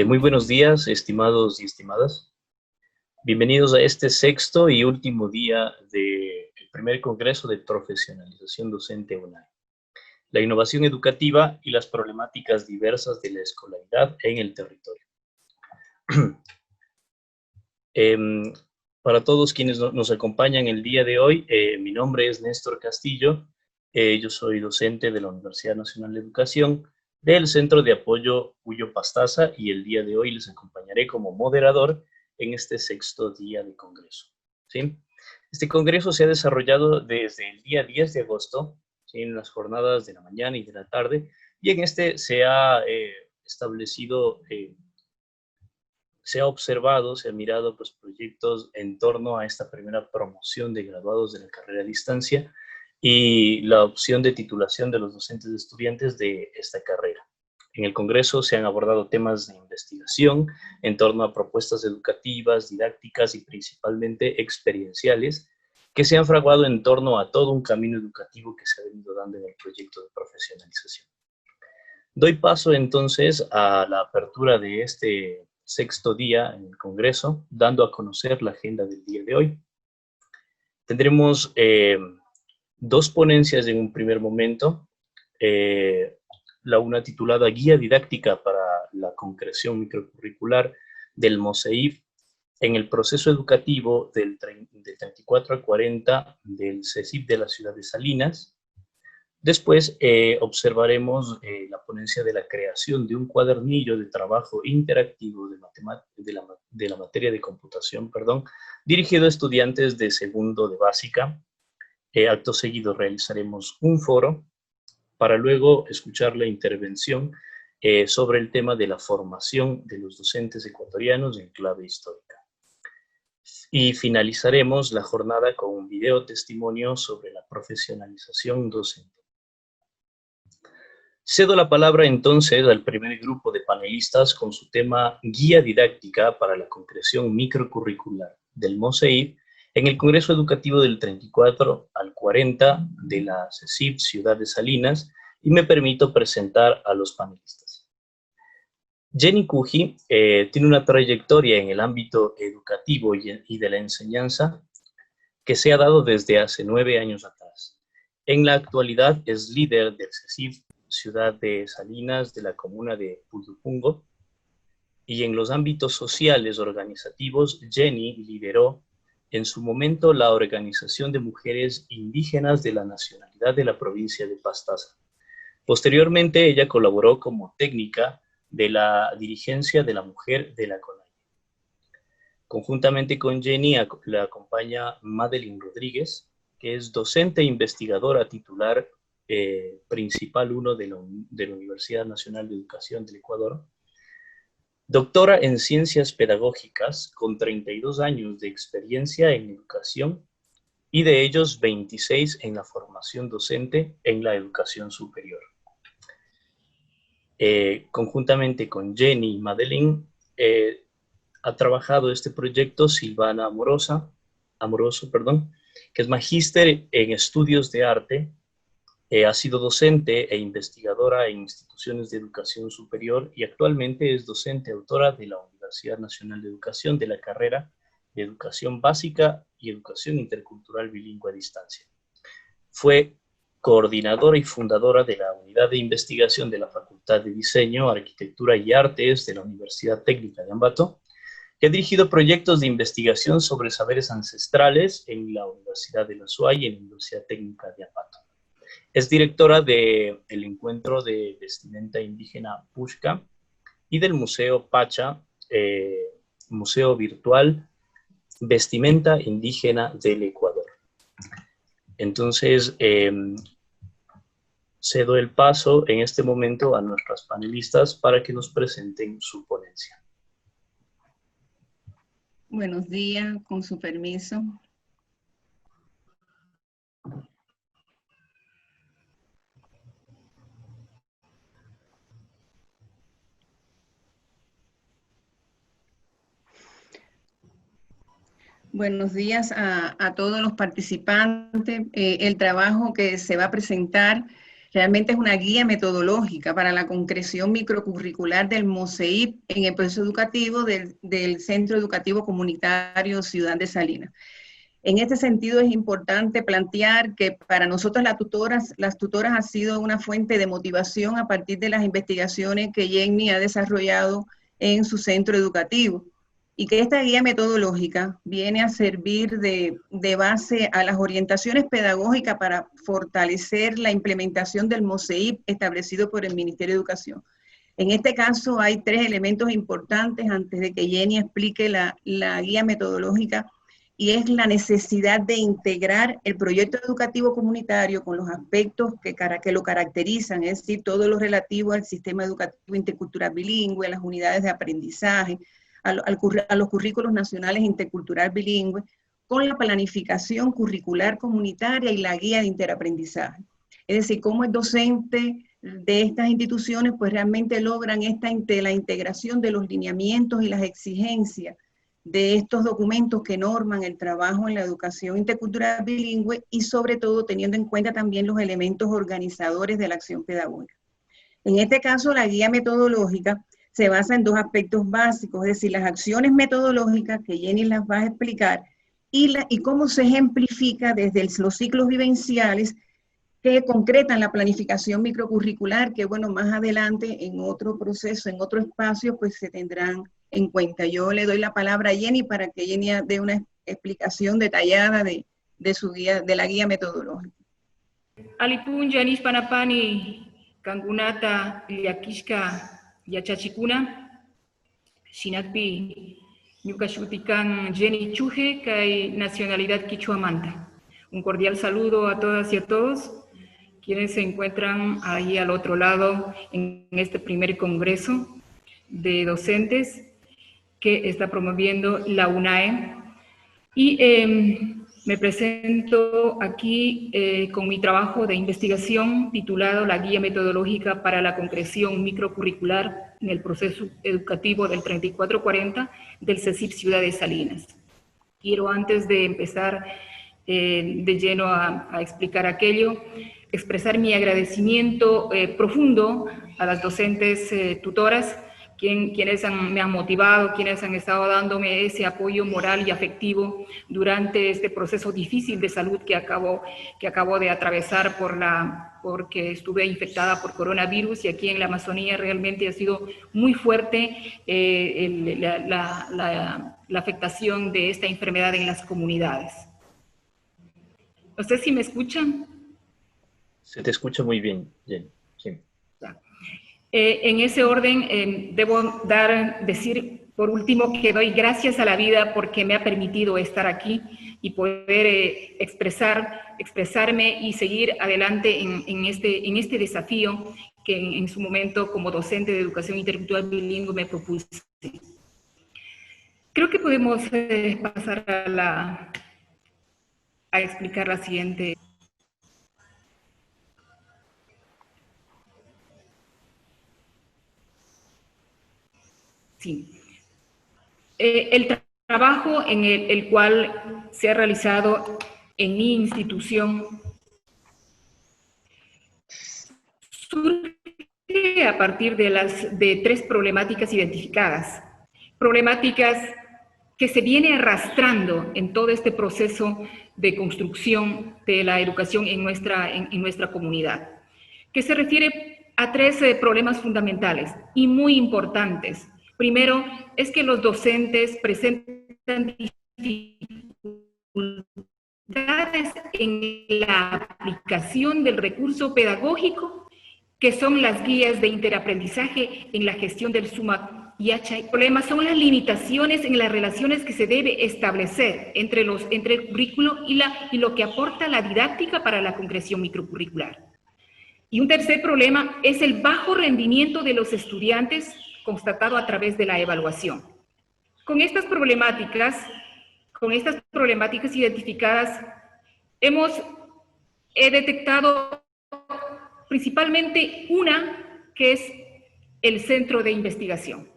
Muy buenos días, estimados y estimadas. Bienvenidos a este sexto y último día del primer Congreso de Profesionalización Docente UNAE. La innovación educativa y las problemáticas diversas de la escolaridad en el territorio. Para todos quienes nos acompañan el día de hoy, mi nombre es Néstor Castillo. Yo soy docente de la Universidad Nacional de Educación del Centro de Apoyo Huyo Pastaza y el día de hoy les acompañaré como moderador en este sexto día de congreso. ¿Sí? Este congreso se ha desarrollado desde el día 10 de agosto, ¿sí? En las jornadas de la mañana y de la tarde, y en este se ha establecido, se ha observado, se ha mirado pues, proyectos en torno a esta primera promoción de graduados de la carrera a distancia y la opción de titulación de los docentes y estudiantes de esta carrera. En el Congreso se han abordado temas de investigación en torno a propuestas educativas, didácticas y principalmente experienciales que se han fraguado en torno a todo un camino educativo que se ha venido dando en el proyecto de profesionalización. Doy paso entonces a la apertura de este sexto día en el Congreso, dando a conocer la agenda del día de hoy. Tendremos dos ponencias en un primer momento, la una titulada Guía Didáctica para la Concreción Microcurricular del MOSEIF en el proceso educativo del 34 al 40 del CECIF de la ciudad de Salinas. Después observaremos la ponencia de la creación de un cuadernillo de trabajo interactivo de la materia de computación, dirigido a estudiantes de segundo de básica. Acto seguido realizaremos un foro para luego escuchar la intervención sobre el tema de la formación de los docentes ecuatorianos en clave histórica. Y finalizaremos la jornada con un video testimonio sobre la profesionalización docente. Cedo la palabra entonces al primer grupo de panelistas con su tema Guía Didáctica para la Concreción Microcurricular del MOSEIF en el Congreso Educativo del 34 al 40 de la CECIF Ciudad de Salinas, y me permito presentar a los panelistas. Jenny Cuji tiene una trayectoria en el ámbito educativo y de la enseñanza que se ha dado desde hace 9 años atrás. En la actualidad es líder del CECIF Ciudad de Salinas, de la comuna de Putupungo, y en los ámbitos sociales organizativos, Jenny lideró en su momento la Organización de Mujeres Indígenas de la Nacionalidad de la provincia de Pastaza. Posteriormente, ella colaboró como técnica de la dirigencia de la mujer de la CONAIE. Conjuntamente con Jenny la acompaña Madeline Rodríguez, que es docente e investigadora titular principal 1 de la Universidad Nacional de Educación del Ecuador, doctora en Ciencias Pedagógicas con 32 años de experiencia en educación y de ellos 26 en la formación docente en la educación superior. Conjuntamente con Jenny y Madeline ha trabajado este proyecto Silvana Amoroso, que es magíster en estudios de arte. Ha sido docente e investigadora en instituciones de educación superior y actualmente es docente autora de la Universidad Nacional de Educación de la carrera de Educación Básica y Educación Intercultural Bilingüe a Distancia. Fue coordinadora y fundadora de la Unidad de Investigación de la Facultad de Diseño, Arquitectura y Artes de la Universidad Técnica de Ambato, que ha dirigido proyectos de investigación sobre saberes ancestrales en la Universidad de la USUAY y en la Universidad Técnica de Ambato. Es directora del Encuentro de Vestimenta Indígena Pushka y del Museo Pacha, Museo Virtual Vestimenta Indígena del Ecuador. Entonces, cedo el paso en este momento a nuestras panelistas para que nos presenten su ponencia. Buenos días, con su permiso. Buenos días a todos los participantes. El trabajo que se va a presentar Realmente es una guía metodológica para la concreción microcurricular del MOCEIP en el proceso educativo del Centro Educativo Comunitario Ciudad de Salinas. En este sentido es importante plantear que para nosotros las tutoras ha sido una fuente de motivación a partir de las investigaciones que Jenny ha desarrollado en su centro educativo, y que esta guía metodológica viene a servir de base a las orientaciones pedagógicas para fortalecer la implementación del MOCEIP establecido por el Ministerio de Educación. En este caso hay 3 elementos importantes antes de que Jenny explique la guía metodológica, y es la necesidad de integrar el proyecto educativo comunitario con los aspectos que lo caracterizan, es decir, todo lo relativo al sistema educativo intercultural bilingüe, a las unidades de aprendizaje, a los currículos nacionales intercultural bilingüe, con la planificación curricular comunitaria y la guía de interaprendizaje. Es decir, cómo el docente de estas instituciones pues realmente logran la integración de los lineamientos y las exigencias de estos documentos que norman el trabajo en la educación intercultural bilingüe, y sobre todo teniendo en cuenta también los elementos organizadores de la acción pedagógica. En este caso, la guía metodológica se basa en 2 aspectos básicos, es decir, las acciones metodológicas, que Jenny las va a explicar, y cómo se ejemplifica desde los ciclos vivenciales que concretan la planificación microcurricular, que bueno, más adelante en otro proceso, en otro espacio, pues se tendrán en cuenta. Yo le doy la palabra a Jenny para que Jenny dé una explicación detallada de su guía, de la guía metodológica. Alipun Yanis Panapani, Kangunata, Liakishka, Yachachikuna, Shinakpi, Ñucashutican Jenny Chuje, Kai Nacionalidad Quichuamanta. Un cordial saludo a todas y a todos quienes se encuentran ahí al otro lado en este primer congreso de docentes que está promoviendo la UNAE. Y me presento aquí con mi trabajo de investigación titulado La Guía Metodológica para la Concreción Microcurricular en el Proceso Educativo del 3440 del CECIP Ciudad de Salinas. Quiero, antes de empezar de lleno a explicar aquello, expresar mi agradecimiento profundo a las docentes tutoras, quienes me han motivado, quienes han estado dándome ese apoyo moral y afectivo durante este proceso difícil de salud que acabo de atravesar porque estuve infectada por coronavirus, y aquí en la Amazonía realmente ha sido muy fuerte la afectación de esta enfermedad en las comunidades. No sé si me escuchan. Se te escucha muy bien, Jenny. Sí. En ese orden, debo decir por último que doy gracias a la vida porque me ha permitido estar aquí y poder expresarme y seguir adelante en este desafío que en su momento como docente de educación intercultural bilingüe me propuse. Creo que podemos pasar a explicar la siguiente. Sí. El trabajo en el cual se ha realizado en mi institución surge a partir de 3 problemáticas identificadas. Problemáticas que se viene arrastrando en todo este proceso de construcción de la educación en nuestra comunidad, que se refiere a 3 problemas fundamentales y muy importantes. Primero, es que los docentes presentan dificultades en la aplicación del recurso pedagógico, que son las guías de interaprendizaje en la gestión del SUMAP y HAI. El problema son las limitaciones en las relaciones que se debe establecer entre el currículo y lo que aporta la didáctica para la concreción microcurricular. Y un tercer problema es el bajo rendimiento de los estudiantes constatado a través de la evaluación. Con estas problemáticas identificadas, he detectado principalmente una, que es el centro de investigación.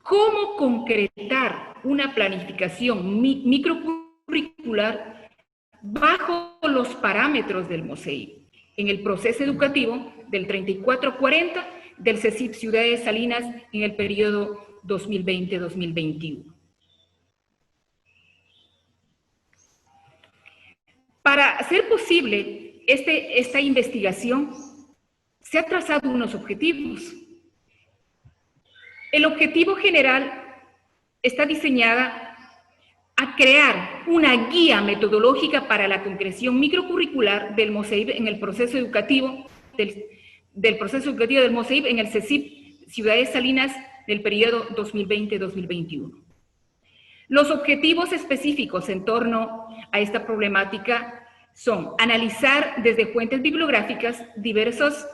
¿Cómo concretar una planificación microcurricular bajo los parámetros del MOCEIP? en el proceso educativo del 3440 del CECIP Ciudad de Salinas en el periodo 2020-2021. Para hacer posible esta investigación, se han trazado unos objetivos. El objetivo general está diseñada a crear una guía metodológica para la concreción microcurricular del MOSEIP en el proceso educativo del proceso educativo del MOSEIP en el CECIP Ciudad de Salinas del periodo 2020-2021. Los objetivos específicos en torno a esta problemática son analizar desde fuentes bibliográficas diversos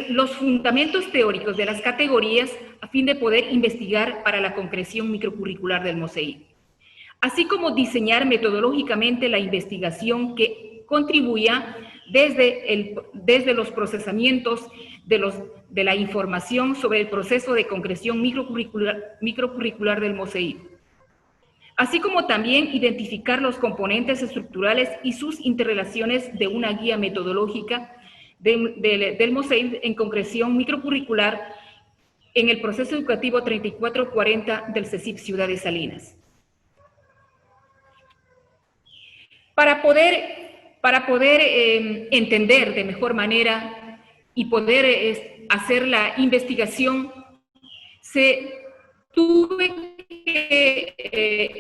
los fundamentos teóricos de las categorías a fin de poder investigar para la concreción microcurricular del MOSEIP, así como diseñar metodológicamente la investigación que contribuya desde los procesamientos de la información sobre el proceso de concreción microcurricular del MOSEIP, así como también identificar los componentes estructurales y sus interrelaciones de una guía metodológica del MOSEIP en concreción microcurricular en el proceso educativo 3440 del CECIP Ciudad de Salinas. Para poder entender de mejor manera y poder hacer la investigación, tuve que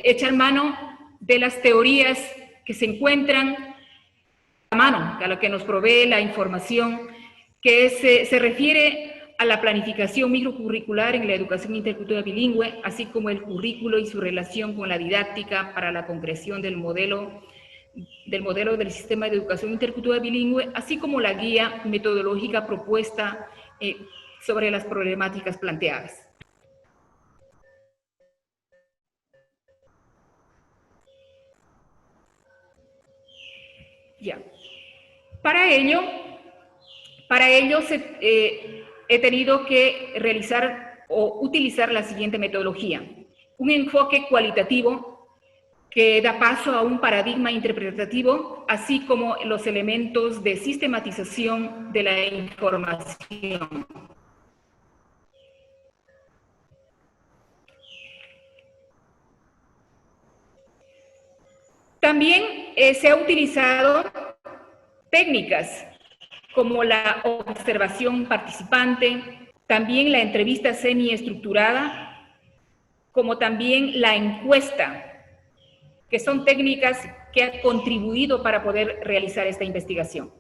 echar mano de las teorías que se encuentran a mano, a lo que nos provee la información, que se refiere a la planificación microcurricular en la educación intercultural bilingüe, así como el currículo y su relación con la didáctica para la concreción del modelo del sistema de educación intercultural bilingüe, así como la guía metodológica propuesta sobre las problemáticas planteadas. Ya. Para ello he tenido que realizar o utilizar la siguiente metodología: un enfoque cualitativo que da paso a un paradigma interpretativo, así como los elementos de sistematización de la información. También se ha utilizado técnicas como la observación participante, también la entrevista semiestructurada, como también la encuesta, que son técnicas que han contribuido para poder realizar esta investigación.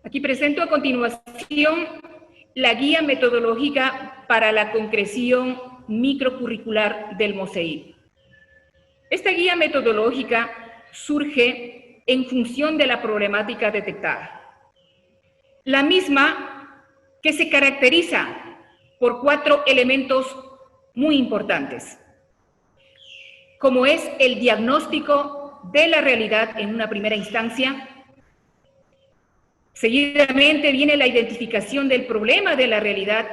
Aquí presento a continuación la guía metodológica para la concreción microcurricular del MOSEIP. Esta guía metodológica surge en función de la problemática detectada. La misma que se caracteriza por 4 elementos muy importantes, como es el diagnóstico de la realidad en una primera instancia. Seguidamente viene la identificación del problema de la realidad,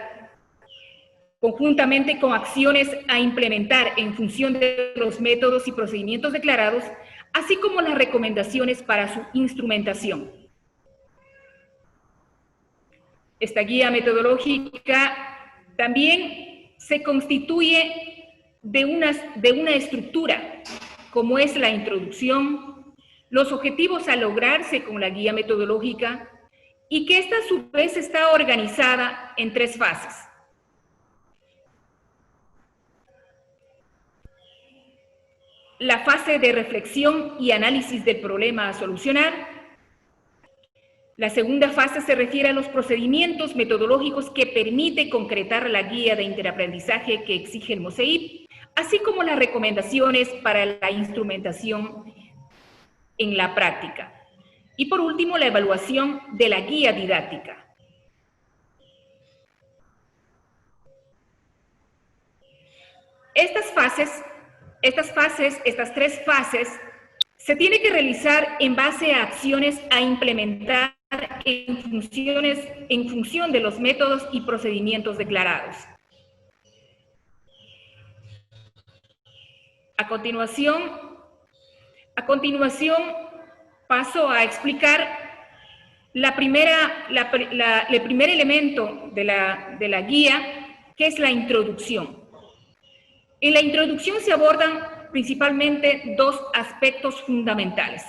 conjuntamente con acciones a implementar en función de los métodos y procedimientos declarados, así como las recomendaciones para su instrumentación. Esta guía metodológica también se constituye de una estructura, como es la introducción, los objetivos a lograrse con la guía metodológica, y que esta a su vez está organizada en 3 fases. La fase de reflexión y análisis del problema a solucionar. La segunda fase se refiere a los procedimientos metodológicos que permite concretar la guía de interaprendizaje que exige el MOSEIP, así como las recomendaciones para la instrumentación en la práctica. Y por último, la evaluación de la guía didáctica. Estas 3 fases, se tiene que realizar en base a acciones a implementar en función de los métodos y procedimientos declarados. A continuación paso a explicar el primer elemento de la guía, que es la introducción. En la introducción se abordan principalmente dos aspectos fundamentales.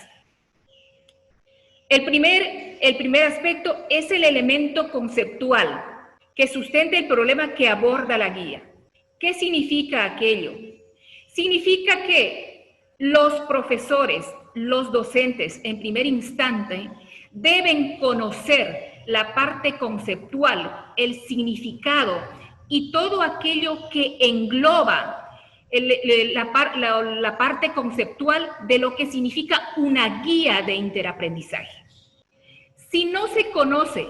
El primer aspecto es el elemento conceptual que sustenta el problema que aborda la guía. ¿Qué significa aquello? Significa que los profesores, los docentes, en primer instante, deben conocer la parte conceptual, el significado y todo aquello que engloba la parte conceptual de lo que significa una guía de interaprendizaje. Si no se conoce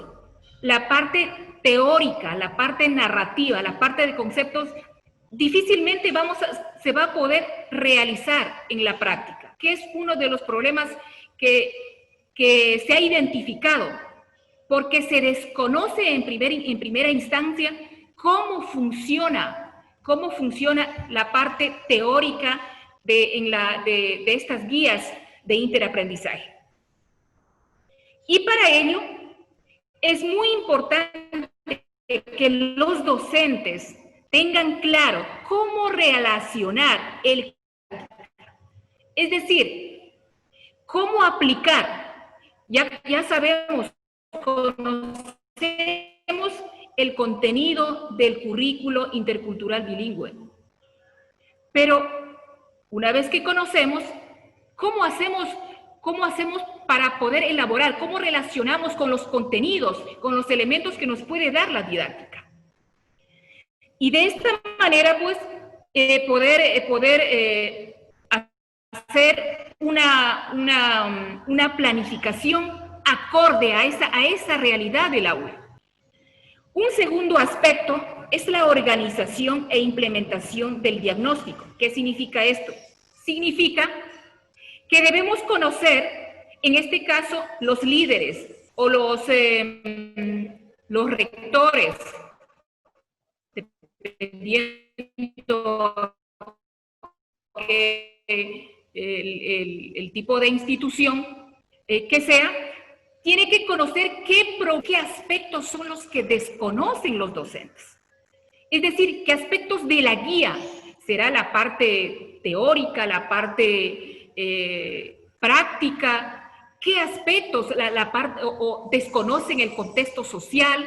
la parte teórica, la parte narrativa, la parte de conceptos, difícilmente se va a poder realizar en la práctica, que es uno de los problemas que se ha identificado, porque se desconoce en primera instancia cómo funciona la parte teórica de estas guías de interaprendizaje. Y para ello es muy importante que los docentes tengan claro cómo relacionar es decir, cómo aplicar. Ya sabemos, conocemos el contenido del currículo intercultural bilingüe. Pero una vez que conocemos, ¿cómo hacemos para poder elaborar? ¿Cómo relacionamos con los contenidos, con los elementos que nos puede dar la didáctica? Y de esta manera, pues, poder hacer una planificación acorde a esa realidad del aula. Un segundo aspecto es la organización e implementación del diagnóstico. ¿Qué significa esto? Significa que debemos conocer, en este caso, los líderes o los rectores, dependiendo el tipo de institución que sea, tiene que conocer qué aspectos son los que desconocen los docentes. Es decir, qué aspectos de la guía será la parte teórica, la parte práctica, qué aspectos o desconocen el contexto social.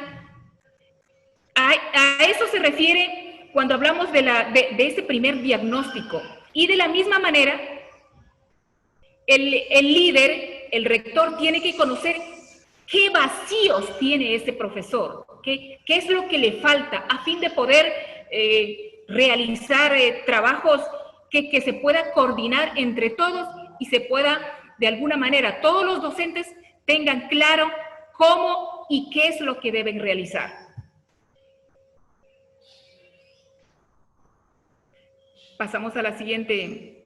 A eso se refiere cuando hablamos de ese primer diagnóstico. Y de la misma manera, el líder, el rector, tiene que conocer qué vacíos tiene ese profesor, qué es lo que le falta a fin de poder realizar trabajos que se pueda coordinar entre todos y se pueda, de alguna manera, todos los docentes tengan claro cómo y qué es lo que deben realizar. Pasamos a la siguiente.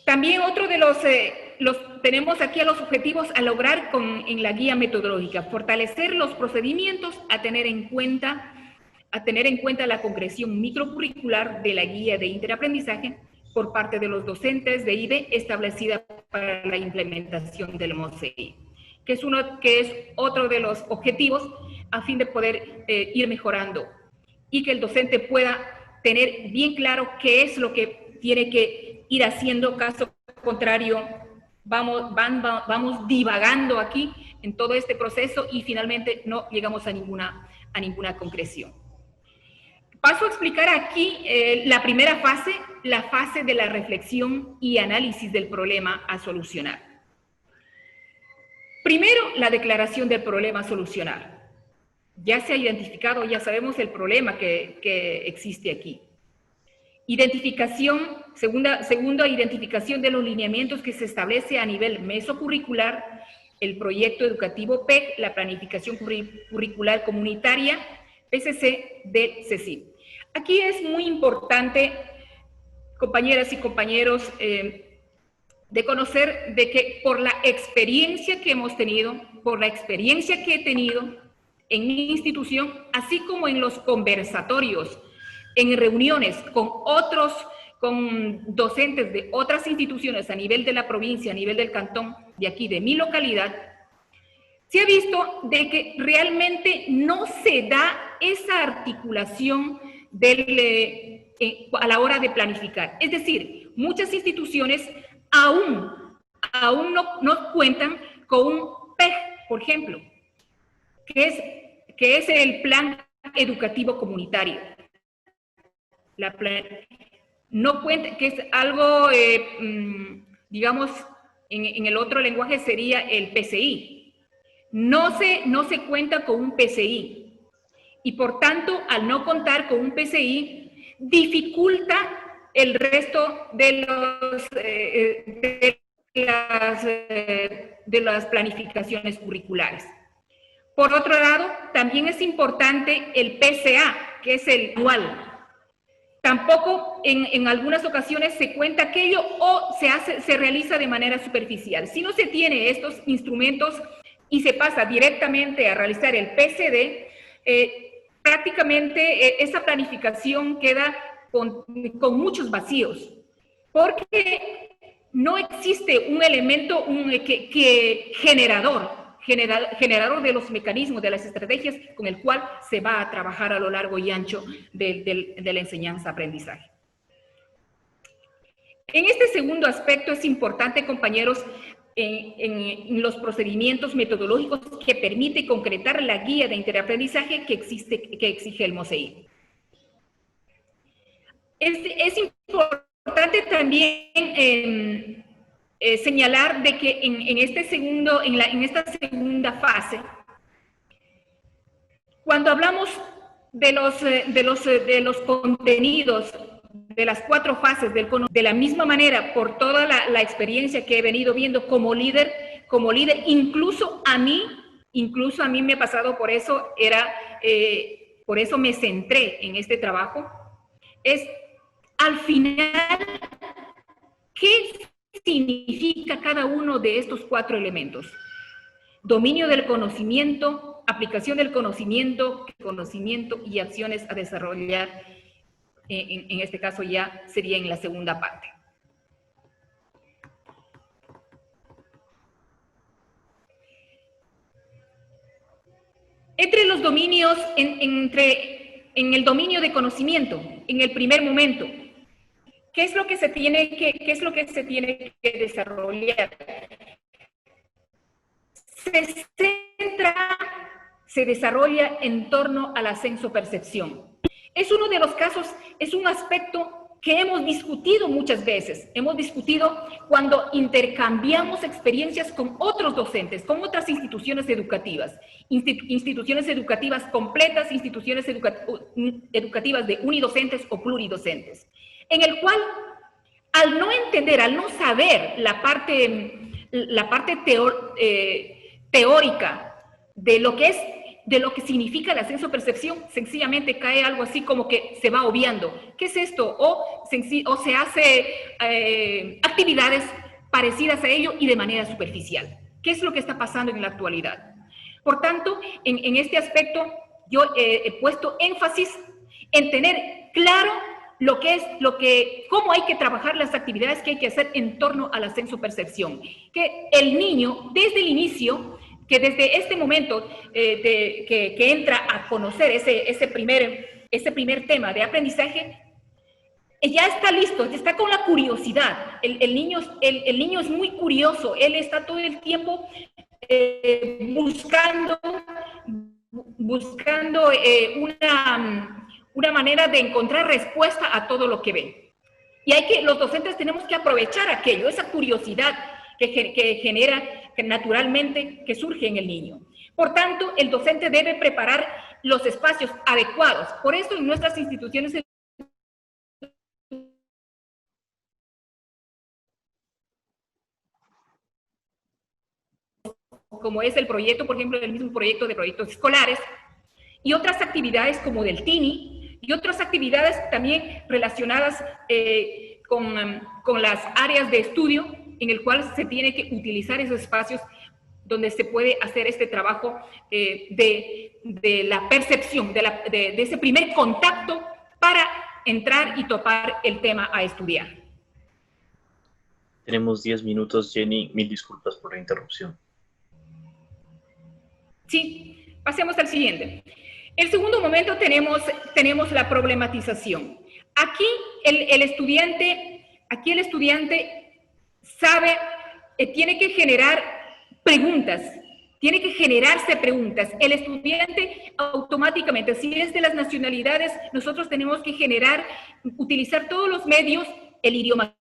También otro de tenemos aquí a los objetivos a lograr en la guía metodológica: fortalecer los procedimientos a tener en cuenta la concreción microcurricular de la guía de interaprendizaje por parte de los docentes de IB establecida para la implementación del MOSEI, que es otro de los objetivos a fin de poder ir mejorando y que el docente pueda tener bien claro qué es lo que tiene que ir haciendo. Caso contrario, vamos divagando aquí en todo este proceso y finalmente no llegamos a ninguna concreción. Paso a explicar aquí la primera fase, la fase de la reflexión y análisis del problema a solucionar. Primero, la declaración del problema a solucionar. Ya se ha identificado, ya sabemos el problema que existe aquí. Identificación, segunda identificación de los lineamientos que se establece a nivel mesocurricular, el proyecto educativo PEC, la planificación curricular comunitaria, PCC del CECIP. Aquí es muy importante, compañeras y compañeros, de conocer de que por la experiencia que hemos tenido, por la experiencia que he tenido en mi institución, así como en los conversatorios, en reuniones con con docentes de otras instituciones a nivel de la provincia, a nivel del cantón, de aquí, de mi localidad, se ha visto de que realmente no se da esa articulación a la hora de planificar. Es decir, muchas instituciones aún no cuentan con un PEG, por ejemplo, que es el Plan Educativo Comunitario. No cuenta, que es algo, digamos, en el otro lenguaje sería el PCI. No se cuenta con un PCI. Y por tanto, al no contar con un PCI, dificulta el resto de las planificaciones curriculares. Por otro lado, también es importante el PCA, que es el anual. Tampoco en algunas ocasiones se cuenta aquello o se realiza de manera superficial. Si no se tiene estos instrumentos y se pasa directamente a realizar el PCD, prácticamente esa planificación queda con muchos vacíos, porque no existe un elemento generador de los mecanismos, de las estrategias con el cual se va a trabajar a lo largo y ancho de la enseñanza-aprendizaje. En este segundo aspecto es importante, compañeros, en los procedimientos metodológicos que permite concretar la guía de interaprendizaje que exige el MOSEIP. Es importante también señalar de que en esta segunda fase, cuando hablamos de los contenidos de las 4 fases del conocimiento, de la misma manera, por toda la experiencia que he venido viendo como líder, incluso a mí me ha pasado por eso, por eso me centré en este trabajo, es al final, ¿qué significa cada uno de estos 4 elementos? Dominio del conocimiento, aplicación del conocimiento y acciones a desarrollar. En este caso ya sería en la segunda parte. Entre los dominios, en el dominio de conocimiento, en el primer momento, ¿qué es lo que se tiene que desarrollar? Se desarrolla en torno al ascenso-percepción. Es uno de los casos, es un aspecto que hemos discutido muchas veces. Hemos discutido cuando intercambiamos experiencias con otros docentes, con otras instituciones educativas. Instituciones educativas completas, instituciones educativas de unidocentes o pluridocentes. En el cual, al no entender, al no saber la parte teórica de lo que significa el ascenso-percepción, sencillamente cae algo así como que se va obviando. ¿Qué es esto? O se hace actividades parecidas a ello y de manera superficial. ¿Qué es lo que está pasando en la actualidad? Por tanto, en este aspecto, yo he puesto énfasis en tener claro cómo hay que trabajar las actividades que hay que hacer en torno al ascenso-percepción. Que el niño, desde el inicio, que desde este momento que entra a conocer ese primer tema de aprendizaje, ya está listo, está con la curiosidad. El niño es muy curioso, él está todo el tiempo buscando una manera de encontrar respuesta a todo lo que ve. Y los docentes tenemos que aprovechar aquello, esa curiosidad que genera naturalmente, que surge en el niño. Por tanto, el docente debe preparar los espacios adecuados. Por eso en nuestras instituciones como es el proyecto, por ejemplo, el mismo proyecto de proyectos escolares, y otras actividades como del TINI, y otras actividades también relacionadas con las áreas de estudio, en el cual se tiene que utilizar esos espacios donde se puede hacer este trabajo de la percepción, de ese primer contacto para entrar y topar el tema a estudiar. Tenemos 10 minutos, Jenny. Mil disculpas por la interrupción. Sí, pasemos al siguiente. El segundo momento tenemos la problematización. Aquí el estudiante sabe, tiene que generar preguntas, tiene que generarse preguntas. El estudiante automáticamente, si es de las nacionalidades, nosotros tenemos que utilizar todos los medios, el idioma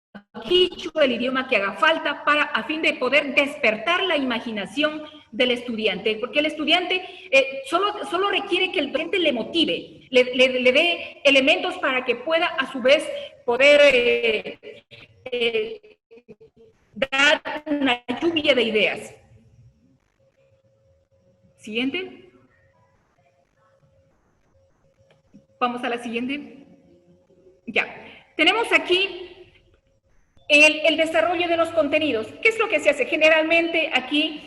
quichua, el idioma que haga falta, a fin de poder despertar la imaginación del estudiante, porque el estudiante solo requiere que el docente le motive, le dé elementos para que pueda a su vez poder dar una lluvia de ideas. Siguiente. Vamos a la siguiente. Ya. Tenemos aquí el desarrollo de los contenidos. ¿Qué es lo que se hace? Generalmente aquí,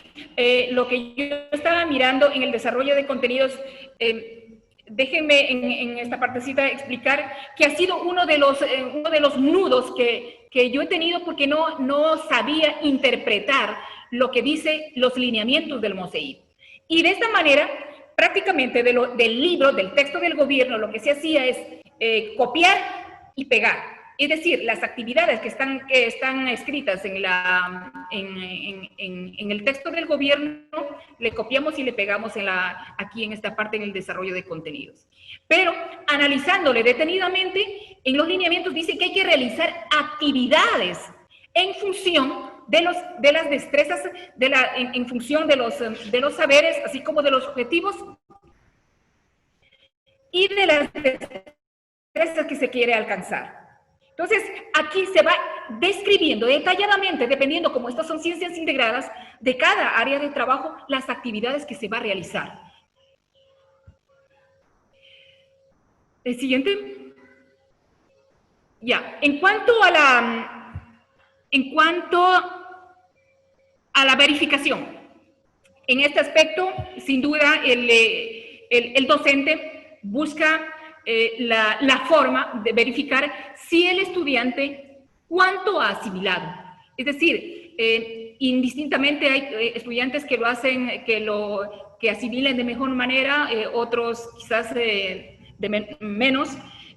lo que yo estaba mirando en el desarrollo de contenidos, déjenme en esta partecita explicar que ha sido uno de los nudos que yo he tenido porque no sabía interpretar lo que dice los lineamientos del MOSEIP. Y de esta manera, prácticamente del libro, del texto del gobierno, lo que se hacía es copiar y pegar. Es decir, las actividades que están escritas en el texto del gobierno, le copiamos y le pegamos aquí en esta parte en el desarrollo de contenidos. Pero analizándole detenidamente, en los lineamientos dice que hay que realizar actividades en función de las destrezas, en función de los saberes, así como de los objetivos y de las destrezas que se quiere alcanzar. Entonces, aquí se va describiendo detalladamente, dependiendo, como estas son ciencias integradas, de cada área de trabajo, las actividades que se va a realizar. El siguiente. Ya, en cuanto a la verificación, en este aspecto, sin duda, el docente busca la forma de verificar si el estudiante cuánto ha asimilado. Es decir, indistintamente hay estudiantes que lo hacen, que asimilen de mejor manera, otros quizás menos.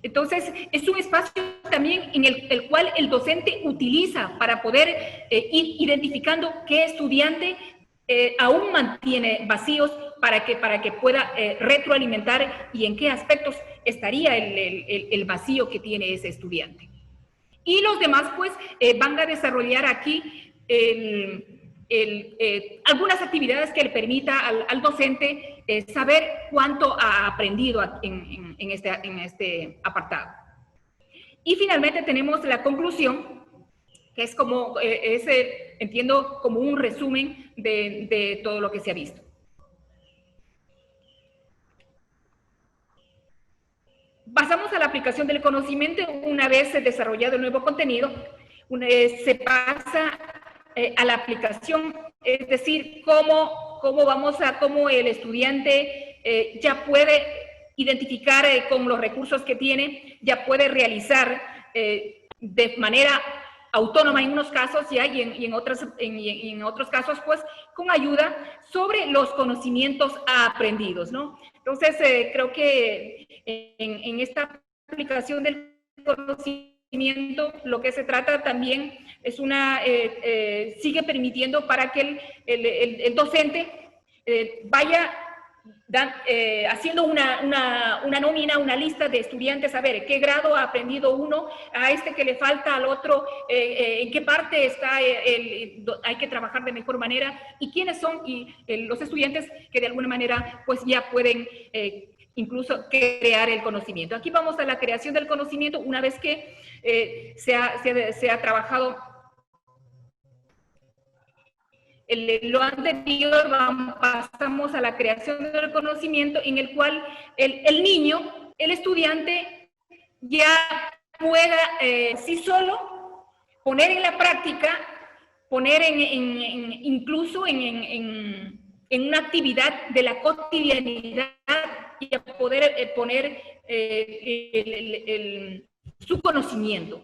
Entonces, es un espacio también en el cual el docente utiliza para poder ir identificando qué estudiante aún mantiene vacíos para que pueda retroalimentar y en qué aspectos estaría el vacío que tiene ese estudiante. Y los demás, pues, van a desarrollar aquí algunas actividades que le permita al docente saber cuánto ha aprendido en este apartado. Y finalmente tenemos la conclusión, que es como, entiendo, como un resumen de todo lo que se ha visto. Pasamos a la aplicación del conocimiento. Una vez desarrollado el nuevo contenido, se pasa a la aplicación, es decir, cómo el estudiante ya puede identificar con los recursos que tiene, ya puede realizar de manera autónoma en unos casos y en otros casos, pues, con ayuda sobre los conocimientos aprendidos, ¿no? Entonces, creo que en esta aplicación del conocimiento, lo que se trata también es sigue permitiendo para que el docente vaya haciendo una nómina, una lista de estudiantes, a ver qué grado ha aprendido uno, a este que le falta, al otro, en qué parte está, hay que trabajar de mejor manera, y quiénes son los estudiantes que de alguna manera pues ya pueden incluso crear el conocimiento. Aquí vamos a la creación del conocimiento una vez que se ha trabajado lo anterior. Pasamos a la creación del conocimiento, en el cual el niño, el estudiante, ya pueda sí solo poner en la práctica, poner incluso en una actividad de la cotidianidad, y a poder poner su conocimiento.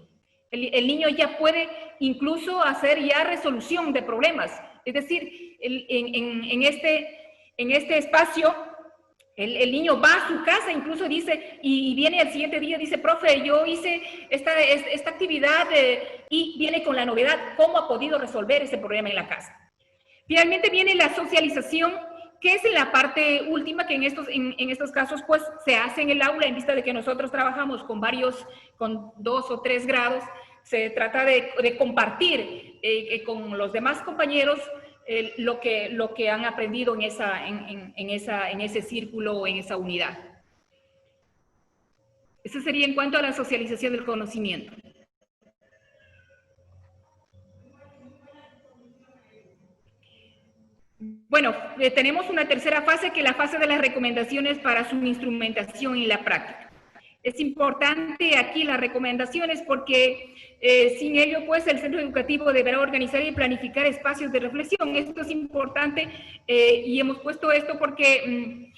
El niño ya puede incluso hacer ya resolución de problemas. Es decir, en este espacio, el niño va a su casa, incluso dice, y viene al siguiente día, dice, profe, yo hice esta actividad y viene con la novedad, ¿cómo ha podido resolver ese problema en la casa? Finalmente viene la socialización, que es la parte última que en estos casos pues se hace en el aula, en vista de que nosotros trabajamos con 2 o 3 grados. Se trata de compartir con los demás compañeros lo que han aprendido en ese círculo o en esa unidad. Eso sería en cuanto a la socialización del conocimiento. Bueno, tenemos una tercera fase, que es la fase de las recomendaciones para su instrumentación en la práctica. Es importante aquí las recomendaciones porque sin ello, pues, el centro educativo deberá organizar y planificar espacios de reflexión. Esto es importante y hemos puesto esto porque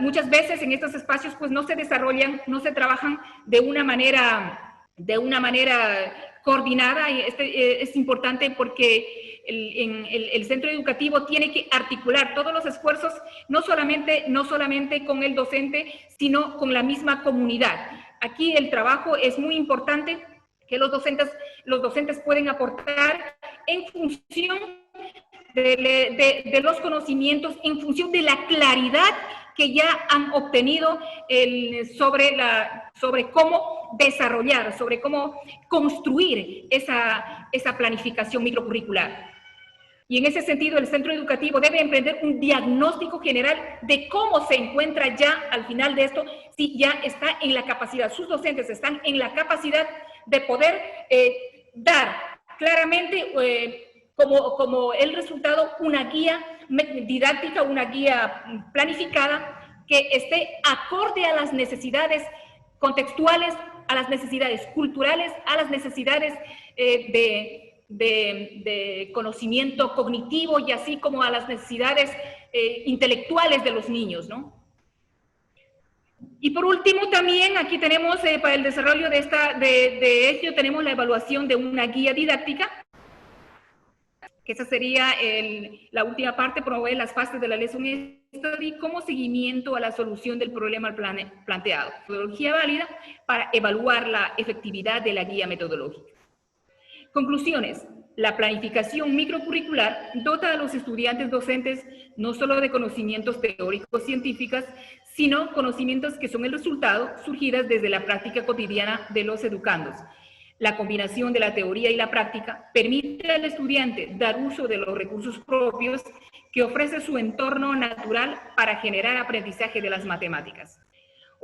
muchas veces en estos espacios, pues, no se desarrollan, no se trabajan de una manera coordinada. Y es importante porque el centro educativo tiene que articular todos los esfuerzos, no solamente con el docente, sino con la misma comunidad. Aquí el trabajo es muy importante, que los docentes pueden aportar en función de los conocimientos, en función de la claridad que ya han obtenido sobre cómo desarrollar, sobre cómo construir esa planificación microcurricular. Y en ese sentido, el centro educativo debe emprender un diagnóstico general de cómo se encuentra ya al final de esto, si ya está en la capacidad, sus docentes están en la capacidad de poder dar claramente como el resultado una guía didáctica, una guía planificada que esté acorde a las necesidades contextuales, a las necesidades culturales, a las necesidades de conocimiento cognitivo y así como a las necesidades intelectuales de los niños, ¿no? Y por último también aquí tenemos para el desarrollo de esto tenemos la evaluación de una guía didáctica, que esa sería la última parte, promover las fases de la lesson study como seguimiento a la solución del problema planteado. Metodología válida para evaluar la efectividad de la guía metodológica. Conclusiones. La planificación microcurricular dota a los estudiantes docentes no solo de conocimientos teóricos científicos, sino conocimientos que son el resultado surgidas desde la práctica cotidiana de los educandos. La combinación de la teoría y la práctica permite al estudiante dar uso de los recursos propios que ofrece su entorno natural para generar aprendizaje de las matemáticas.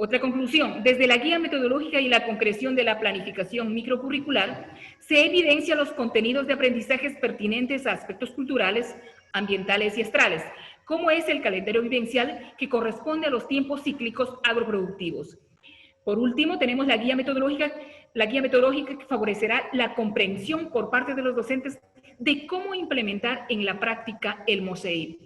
Otra conclusión, desde la guía metodológica y la concreción de la planificación microcurricular, se evidencia los contenidos de aprendizajes pertinentes a aspectos culturales, ambientales y astrales, como es el calendario vivencial que corresponde a los tiempos cíclicos agroproductivos. Por último, tenemos la guía metodológica que favorecerá la comprensión por parte de los docentes de cómo implementar en la práctica el MOSEIP.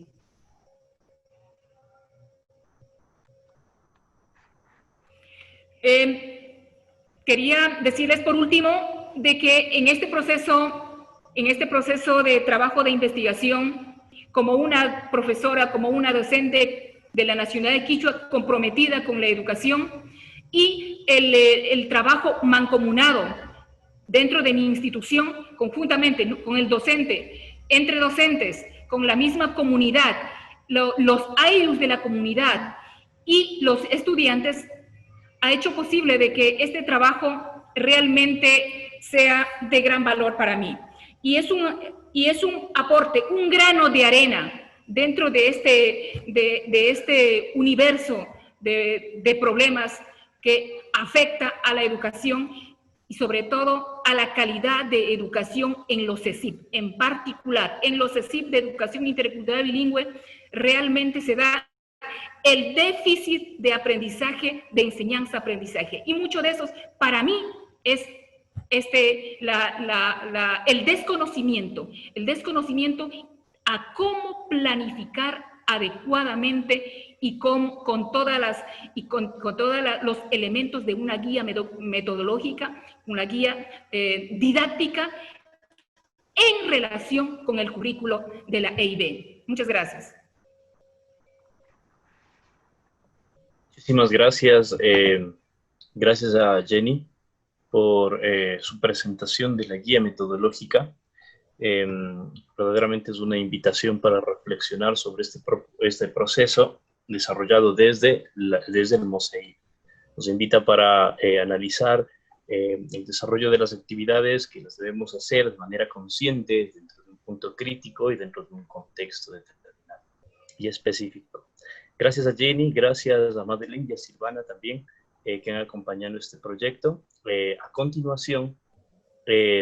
Quería decirles por último de que en este proceso de trabajo de investigación, como una profesora, como una docente de la Nacionalidad de Quichua comprometida con la educación y el trabajo mancomunado dentro de mi institución, conjuntamente con el docente, entre docentes, con la misma comunidad, los AILUS de la comunidad y los estudiantes, ha hecho posible de que este trabajo realmente sea de gran valor para mí. Y es un aporte, un grano de arena dentro de este universo de problemas que afecta a la educación y sobre todo a la calidad de educación en los CECIP. En particular, en los CECIP de educación intercultural bilingüe, realmente se da el déficit de aprendizaje, de enseñanza-aprendizaje. Y mucho de esos, para mí, es el desconocimiento a cómo planificar adecuadamente y con todos los elementos de una guía metodológica, una guía didáctica en relación con el currículo de la EIB. Muchas gracias. Muchísimas gracias. Gracias a Jenny por su presentación de la guía metodológica. Verdaderamente es una invitación para reflexionar sobre este proceso desarrollado desde el MOSEIP. Nos invita para analizar el desarrollo de las actividades que las debemos hacer de manera consciente, dentro de un punto crítico y dentro de un contexto determinado y específico. Gracias a Jenny, gracias a Madeleine y a Silvana también, que han acompañado este proyecto. A continuación,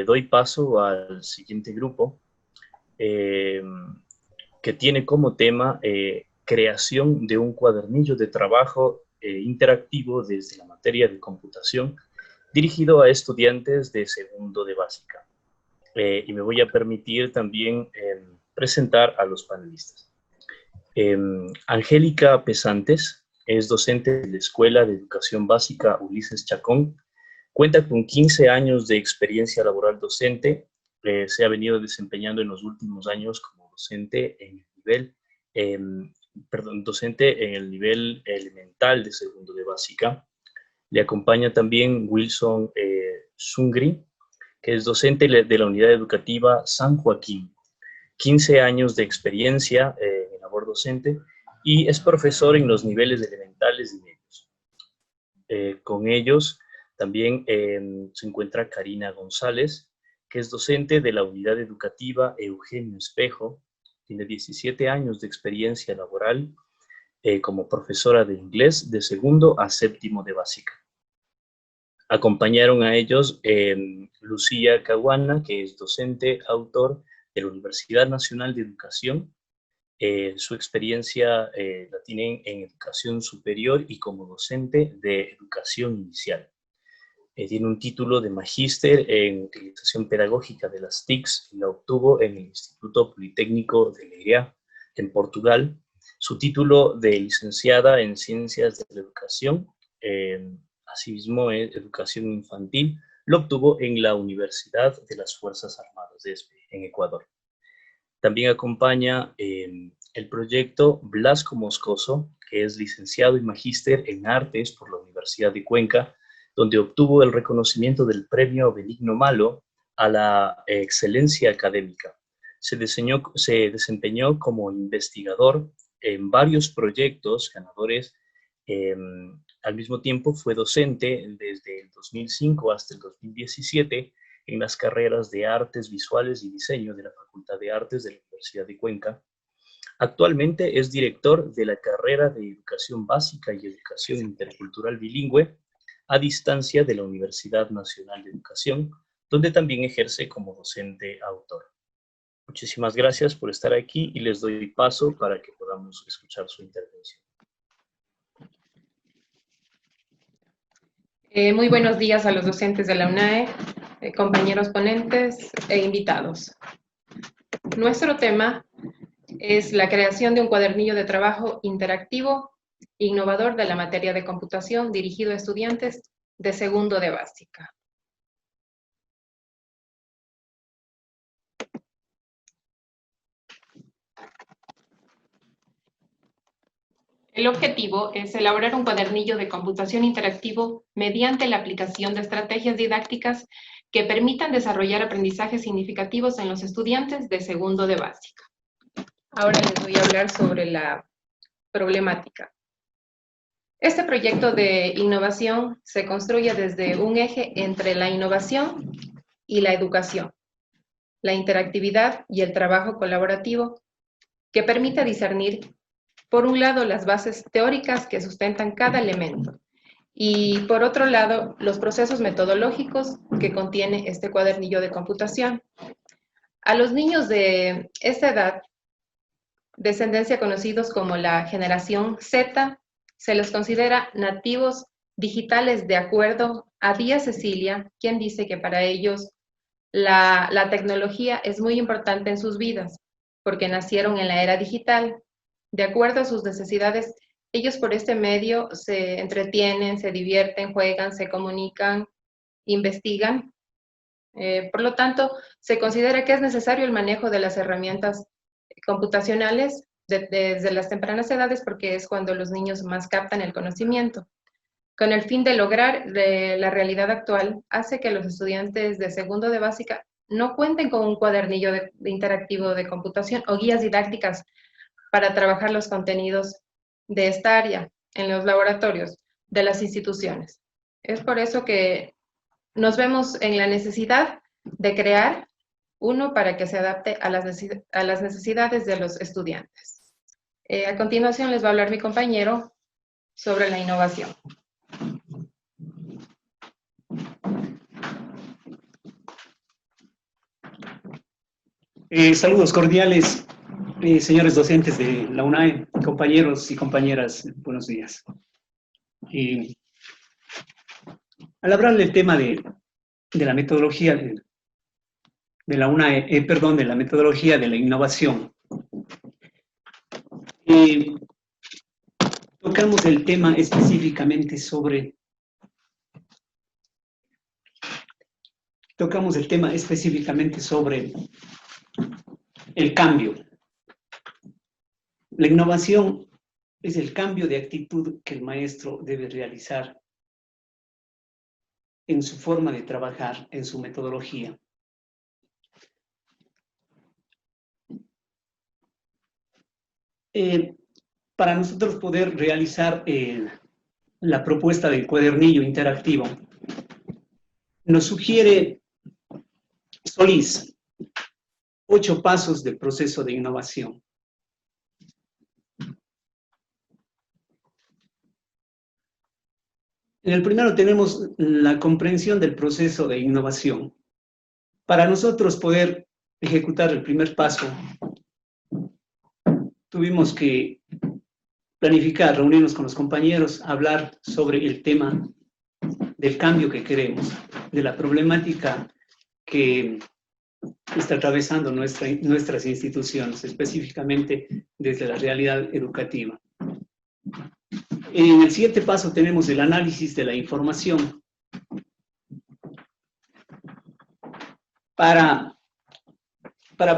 doy paso al siguiente grupo, que tiene como tema creación de un cuadernillo de trabajo interactivo desde la materia de computación, dirigido a estudiantes de segundo de básica. Y me voy a permitir también presentar a los panelistas. Angélica Pesantes es docente de la Escuela de Educación Básica Ulises Chacón. Cuenta con 15 años de experiencia laboral docente. Se ha venido desempeñando en los últimos años como docente en el nivel elemental de segundo de básica. Le acompaña también Wilson Zungri, que es docente de la Unidad Educativa San Joaquín. 15 años de experiencia en labor docente y es profesor en los niveles elementales y medios. Con ellos también se encuentra Karina González, que es docente de la Unidad Educativa Eugenio Espejo. Tiene 17 años de experiencia laboral como profesora de inglés de segundo a séptimo de básica. Acompañaron a ellos Lucía Caguana, que es docente, autor de la Universidad Nacional de Educación. Su experiencia la tienen en educación superior y como docente de educación inicial. Tiene un título de magíster en utilización pedagógica de las TICs y la obtuvo en el Instituto Politécnico de Leiria, en Portugal. Su título de licenciada en Ciencias de la Educación, asimismo en Educación Infantil, lo obtuvo en la Universidad de las Fuerzas Armadas en Ecuador. También acompaña el proyecto Blasco Moscoso, que es licenciado y magíster en Artes por la Universidad de Cuenca, donde obtuvo el reconocimiento del Premio Benigno Malo a la excelencia académica. Se desempeñó como investigador en varios proyectos ganadores. Al mismo tiempo fue docente desde el 2005 hasta el 2017 en las carreras de Artes Visuales y Diseño de la Facultad de Artes de la Universidad de Cuenca. Actualmente es director de la carrera de Educación Básica y Educación Intercultural Bilingüe a distancia de la Universidad Nacional de Educación, donde también ejerce como docente autor. Muchísimas gracias por estar aquí y les doy paso para que podamos escuchar su intervención. Muy buenos días a los docentes de la UNAE, compañeros ponentes e invitados. Nuestro tema es la creación de un cuadernillo de trabajo interactivo, innovador de la materia de computación dirigido a estudiantes de segundo de básica. El objetivo es elaborar un cuadernillo de computación interactivo mediante la aplicación de estrategias didácticas que permitan desarrollar aprendizajes significativos en los estudiantes de segundo de básica. Ahora les voy a hablar sobre la problemática. Este proyecto de innovación se construye desde un eje entre la innovación y la educación, la interactividad y el trabajo colaborativo, que permite discernir, por un lado, las bases teóricas que sustentan cada elemento, y por otro lado, los procesos metodológicos que contiene este cuadernillo de computación. A los niños de esta edad, descendencia conocidos como la generación Z, se los considera nativos digitales de acuerdo a Díaz Cecilia, quien dice que para ellos la tecnología es muy importante en sus vidas, porque nacieron en la era digital De acuerdo a sus necesidades, ellos por este medio se entretienen, se divierten, juegan, se comunican, investigan. Por lo tanto, se considera que es necesario el manejo de las herramientas computacionales desde las tempranas edades porque es cuando los niños más captan el conocimiento. Con el fin de lograr la realidad actual, hace que los estudiantes de segundo de básica no cuenten con un cuadernillo interactivo de computación o guías didácticas para trabajar los contenidos de esta área en los laboratorios de las instituciones. Es por eso que nos vemos en la necesidad de crear uno para que se adapte a las necesidades de los estudiantes. A continuación les va a hablar mi compañero sobre la innovación. Saludos cordiales, señores docentes de la UNAE, compañeros y compañeras, buenos días. Al hablar del tema de la metodología de la UNAE, de la metodología de la innovación, tocamos el tema específicamente sobre el cambio. La innovación es el cambio de actitud que el maestro debe realizar en su forma de trabajar, en su metodología. Para nosotros poder realizar la propuesta del cuadernillo interactivo, nos sugiere Solís 8 pasos del proceso de innovación. En el primero tenemos la comprensión del proceso de innovación. Para nosotros poder ejecutar el primer paso, tuvimos que planificar, reunirnos con los compañeros, hablar sobre el tema del cambio que queremos, de la problemática que está atravesando nuestras instituciones, específicamente desde la realidad educativa. En el siguiente paso tenemos el análisis de la información. Para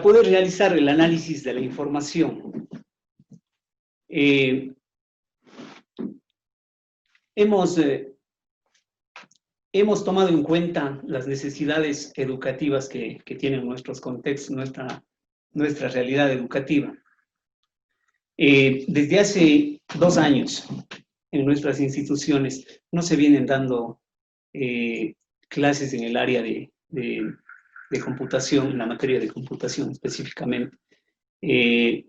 poder realizar el análisis de la información, hemos tomado en cuenta las necesidades educativas que tienen nuestros contextos, nuestra realidad educativa. Desde hace 2 años, en nuestras instituciones, no se vienen dando clases en el área de computación, en la materia de computación específicamente.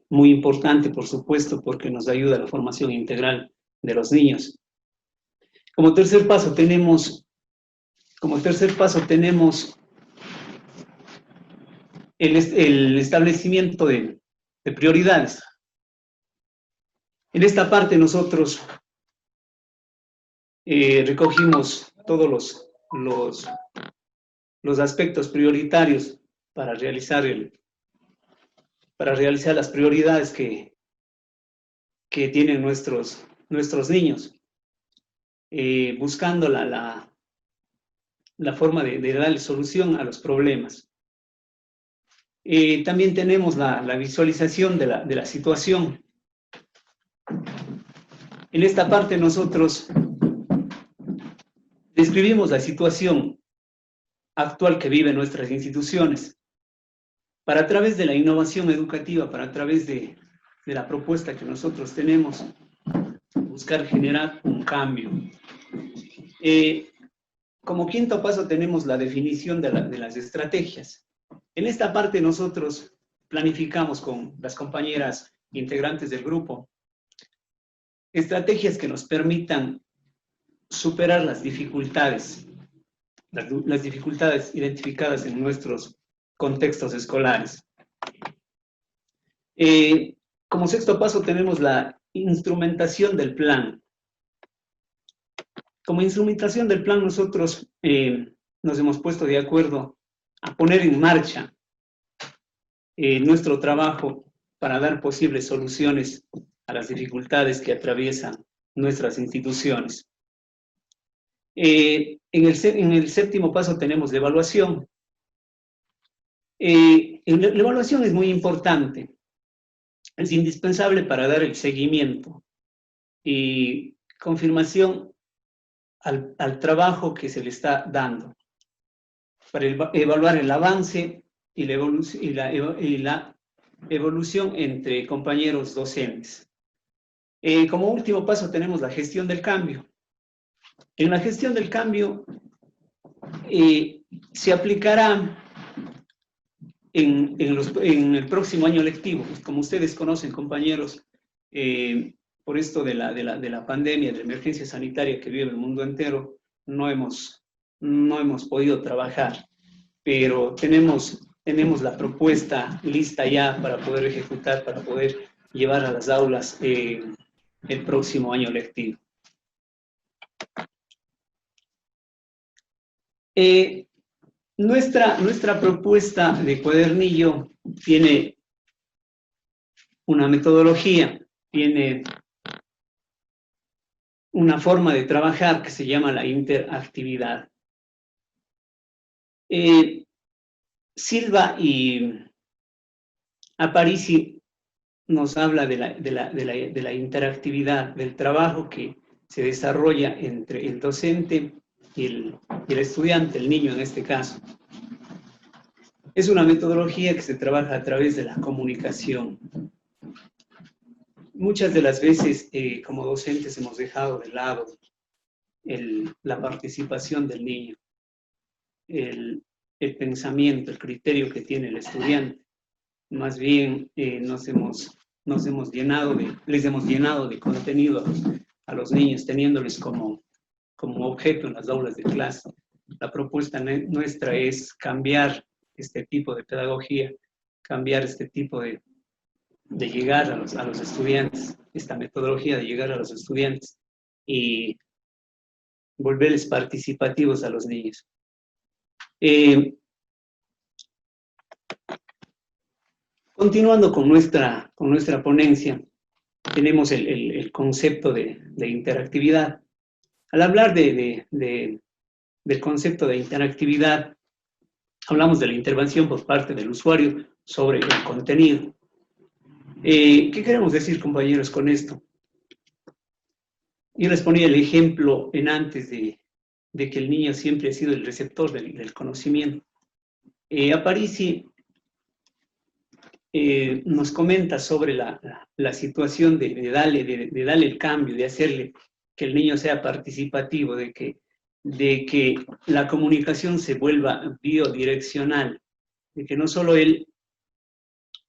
Muy importante, por supuesto, porque nos ayuda a la formación integral de los niños. Como tercer paso tenemos el establecimiento de prioridades. En esta parte nosotros recogimos todos los aspectos prioritarios para realizar las prioridades que tienen nuestros niños, buscando la forma de darle solución a los problemas. También tenemos la visualización de la situación. En esta parte nosotros describimos la situación actual que viven nuestras instituciones. Para a través de la innovación educativa, para a través de la propuesta que nosotros tenemos, buscar generar un cambio. Como quinto paso tenemos la definición de las estrategias. En esta parte nosotros planificamos con las compañeras integrantes del grupo estrategias que nos permitan superar las dificultades identificadas en nuestros contextos escolares. Como sexto paso tenemos la instrumentación del plan. Como instrumentación del plan nosotros nos hemos puesto de acuerdo a poner en marcha nuestro trabajo para dar posibles soluciones a las dificultades que atraviesan nuestras instituciones. En el séptimo paso tenemos la evaluación. La evaluación es muy importante, es indispensable para dar el seguimiento y confirmación al trabajo que se le está dando, para evaluar el avance y la evolución entre compañeros docentes. Como último paso tenemos la gestión del cambio. En la gestión del cambio se aplicará en el próximo año lectivo. Como ustedes conocen, compañeros, por esto de la pandemia, de la emergencia sanitaria que vive el mundo entero, no hemos podido trabajar, pero tenemos la propuesta lista ya para poder ejecutar, para poder llevar a las aulas el próximo año lectivo. Nuestra propuesta de cuadernillo tiene una metodología, tiene una forma de trabajar que se llama la interactividad. Silva y Aparici nos habla de la interactividad, del trabajo que se desarrolla entre el docente y el estudiante, el niño en este caso. Es una metodología que se trabaja a través de la comunicación. Muchas de las veces, como docentes, hemos dejado de lado la participación del niño, el pensamiento, el criterio que tiene el estudiante. Más bien les hemos llenado de contenido a los niños, teniéndoles como objeto en las aulas de clase. La propuesta nuestra es cambiar este tipo de pedagogía, cambiar este tipo de llegar a los estudiantes, esta metodología de llegar a los estudiantes y volverles participativos a los niños. Continuando con nuestra ponencia, tenemos el concepto de interactividad. Al hablar del concepto de interactividad, hablamos de la intervención por parte del usuario sobre el contenido. ¿Qué queremos decir, compañeros, con esto? Yo les ponía el ejemplo antes de que el niño siempre ha sido el receptor del conocimiento. Aparici nos comenta sobre la situación de darle el cambio, de hacerle que el niño sea participativo, de que la comunicación se vuelva bidireccional, de que no solo él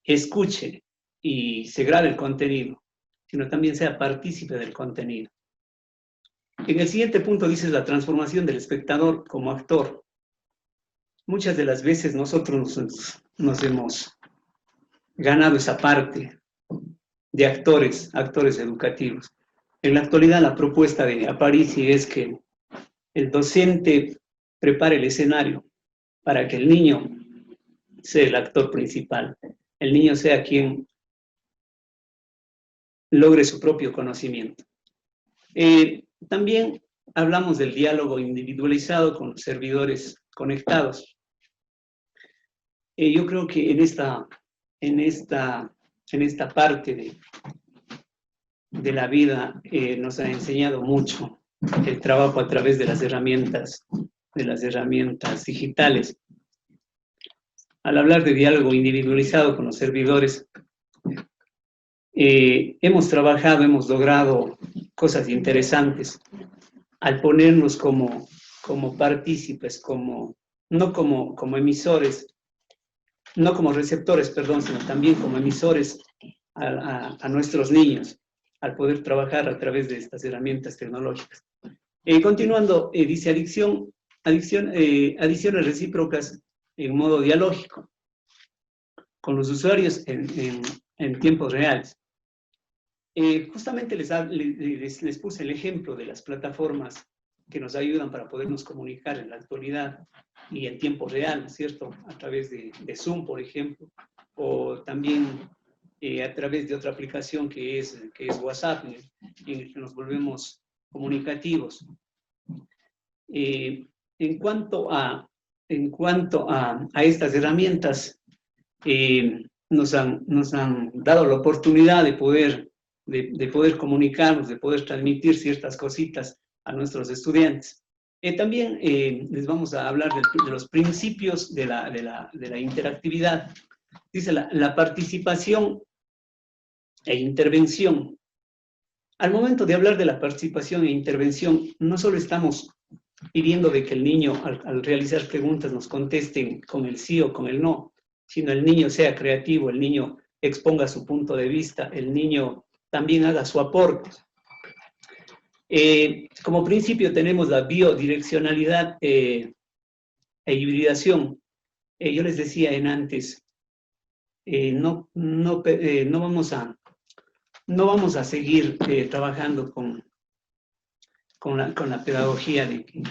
escuche y se grabe el contenido, sino también sea partícipe del contenido. En el siguiente punto dice la transformación del espectador como actor. Muchas de las veces nosotros nos hemos ganado esa parte de actores educativos. En la actualidad la propuesta de Aparici es que el docente prepare el escenario para que el niño sea el actor principal, el niño sea quien logre su propio conocimiento. También hablamos del diálogo individualizado con los servidores conectados. Yo creo que en esta parte de la vida nos ha enseñado mucho el trabajo a través de las herramientas digitales. Al hablar de diálogo individualizado con los servidores, hemos logrado cosas interesantes al ponernos como partícipes, no como emisores, no como receptores, perdón, sino también como emisores a nuestros niños, al poder trabajar a través de estas herramientas tecnológicas. Continuando, dice adiciones recíprocas en modo dialógico con los usuarios en tiempos reales. Justamente les puse el ejemplo de las plataformas que nos ayudan para podernos comunicar en la actualidad y en tiempo real, ¿cierto? A través de Zoom, por ejemplo, o también a través de otra aplicación que es WhatsApp, en el que nos volvemos comunicativos. En cuanto a estas herramientas, nos han dado la oportunidad de poder comunicarnos, de poder transmitir ciertas cositas a nuestros estudiantes. También les vamos a hablar de los principios de la interactividad. Dice la participación e intervención. Al momento de hablar de la participación e intervención, no solo estamos pidiendo de que el niño, al realizar preguntas, nos contesten con el sí o con el no, sino el niño sea creativo, el niño exponga su punto de vista, el niño también haga su aporte. Como principio tenemos la biodireccionalidad e hibridación. Yo les decía antes, no vamos a seguir trabajando con la pedagogía de que